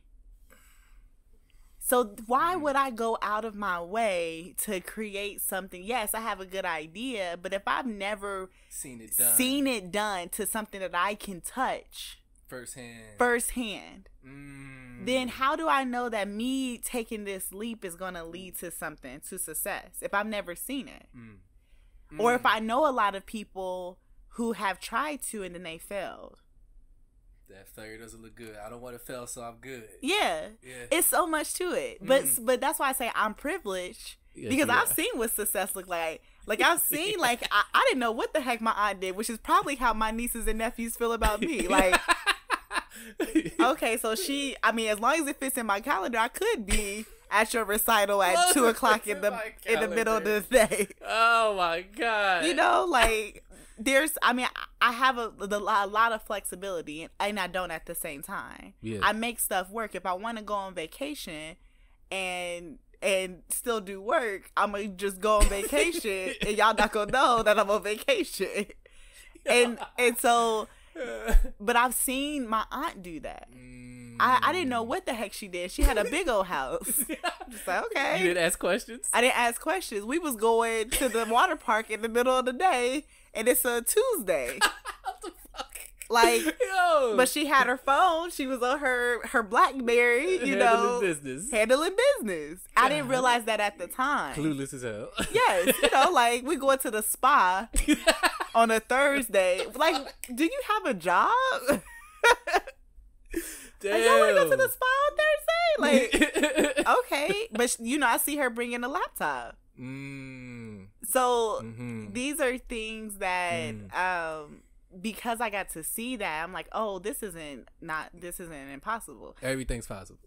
So why would I go out of my way to create something? Yes, I have a good idea, but if I've never seen it done to something that I can touch firsthand, then how do I know that me taking this leap is going to lead to something, to success, if I've never seen it? Or if I know a lot of people who have tried to and then they failed. That failure doesn't look good. I don't want to fail, so I'm good. Yeah. It's so much to it. But that's why I say I'm privileged. Because I've seen what success look like. Like I've seen, like I didn't know what the heck my aunt did, which is probably how my nieces and nephews feel about me. Like, okay, so as long as it fits in my calendar, I could be at your recital at 2:00 in the middle of the day. Oh my God. Like I have a lot of flexibility and I don't at the same time. Yeah. I make stuff work. If I want to go on vacation and still do work, I'm going to just go on vacation and y'all not going to know that I'm on vacation. And so, but I've seen my aunt do that. I didn't know what the heck she did. She had a big old house. Just like, okay. You didn't ask questions? I didn't ask questions. We was going to the water park in the middle of the day, and it's a Tuesday. What the fuck? Like, but she had her phone. She was on her BlackBerry, handling business. I didn't realize that at the time. Clueless as hell. Yes, like we going to the spa on a Thursday. Like, do you have a job? Damn. Like, y'all want to go to the spa on Thursday? Like, okay. But, I see her bringing a laptop. So, these are things that, because I got to see that, I'm like, oh, this isn't impossible. Everything's possible.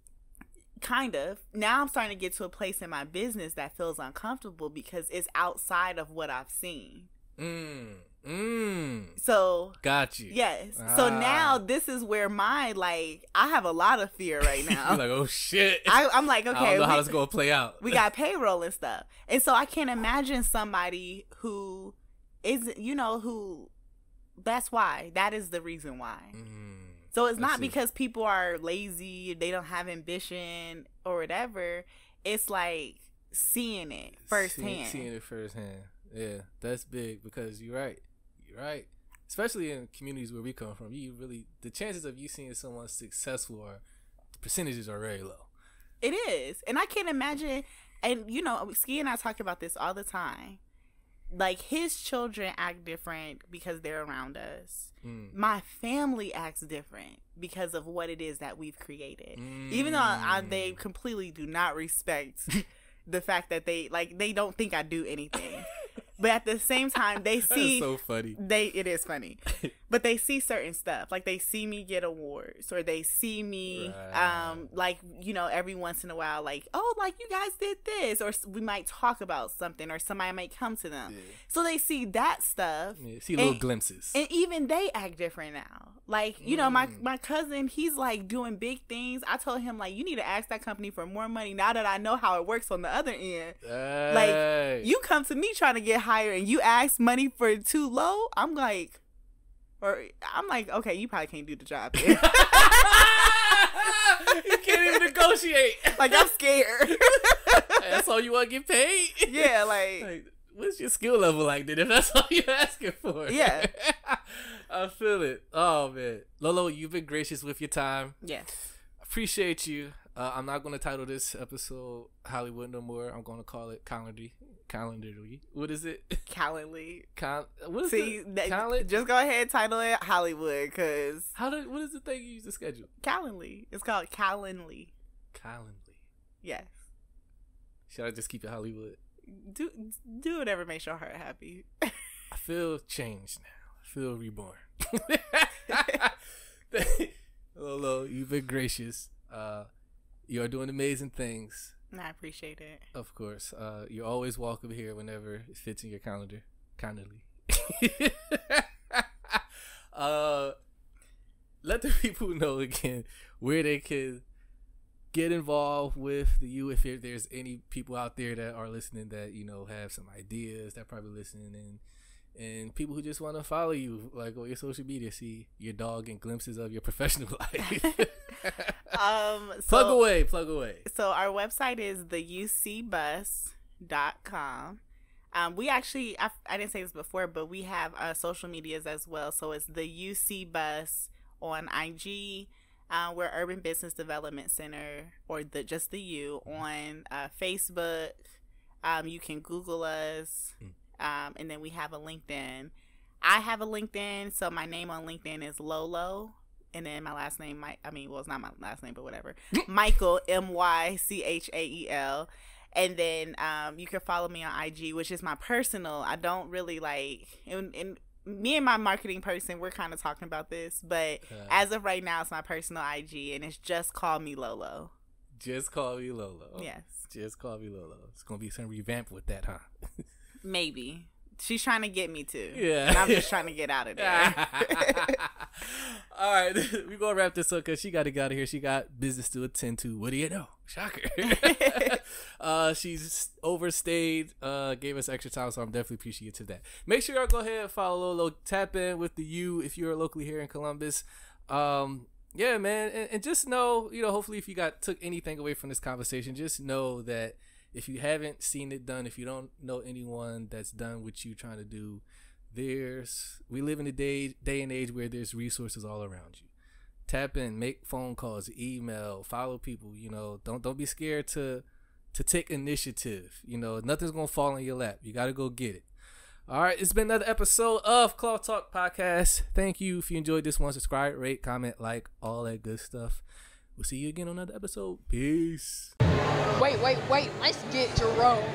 Kind of. Now I'm starting to get to a place in my business that feels uncomfortable because it's outside of what I've seen. So got you. Yes. So now this is where I have a lot of fear right now. You're like, oh shit. I'm like, okay, I don't know how it's gonna play out. We got payroll and stuff, and so I can't imagine somebody who is, who. That's why. That is the reason why. So it's not because people are lazy, they don't have ambition or whatever. It's like seeing it firsthand. Seeing it firsthand. Yeah, that's big because you're right. Especially in communities where we come from, the chances of you seeing someone successful the percentages are very low. It is. And I can't imagine, and Ski and I talk about this all the time. Like, his children act different because they're around us. My family acts different because of what it is that we've created. Even though they completely do not respect the fact that they don't think I do anything. But at the same time, they see. That's so funny. It is funny. But But they see certain stuff, like they see me get awards, or they see me, like, you know, every once in a while, like, oh, like you guys did this, or we might talk about something, or somebody might come to them. So they see that stuff. Yeah, see little glimpses. And even they act different now. Like, you know, my cousin, he's like doing big things. I told him, like, you need to ask that company for more money now that I know how it works on the other end. Like, you come to me trying to get higher and you ask money for too low. I'm like, okay, you probably can't do the job. You can't even negotiate. Like, I'm scared. That's all you want to get paid? Yeah, like what's your skill level like then if that's all you're asking for? Yeah. I feel it. Oh, man. Lolo, you've been gracious with your time. Yes. Appreciate you. I'm not going to title this episode Hollywood no more. I'm going to call it Calendarly. What is it? Calendly. What is it? Just go ahead and title it Hollywood, because... What is the thing you use to schedule? Calendly. It's called Calendly. Calendly. Yes. Should I just keep it Hollywood? Do whatever makes your heart happy. I feel changed now. I feel reborn. Lolo, you've been gracious. You are doing amazing things. I appreciate it. Of course. You're always welcome here whenever it fits in your calendar. Kindly. Let the people know again where they can get involved with you, if there's any people out there that are listening that, you know, have some ideas, that probably listening, and people who just want to follow you, like on your social media, see your dog and glimpses of your professional life. Plug away. So our website is theucbus.com. We actually, I didn't say this before, but we have social medias as well. So it's the UC Bus on IG. We're Urban Business Development Center, or just the U, on Facebook. You can Google us. And then we have a LinkedIn. I have a LinkedIn, so my name on LinkedIn is Lolo. And then my last name, it's not my last name, but whatever. Michael, Mychael. And then you can follow me on IG, which is my personal. I don't really like, and me and my marketing person, we're kind of talking about this, but as of right now, it's my personal IG, and it's just call me Lolo. Just call me Lolo. Yes. Just call me Lolo. It's going to be some revamp with that, huh? Maybe. She's trying to get me to. Yeah. And I'm just trying to get out of there. All right. We're going to wrap this up because she got to get out of here. She got business to attend to. What do you know? Shocker. She's overstayed, gave us extra time, so I'm definitely appreciative of that. Make sure y'all go ahead and follow Lolo. Tap in with the U if you're locally here in Columbus. Yeah, man. And just know, you know, hopefully if you took anything away from this conversation, just know that if you haven't seen it done, if you don't know anyone that's done what you're trying to do, we live in a day and age where there's resources all around you. Tap in, make phone calls, email, follow people. You know, don't be scared to take initiative. You know, nothing's gonna fall in your lap. You gotta go get it. All right, it's been another episode of Cloth Talk Podcast. Thank you. If you enjoyed this one, subscribe, rate, comment, like, all that good stuff. We'll see you again on another episode. Peace. Wait. Let's get Jerome.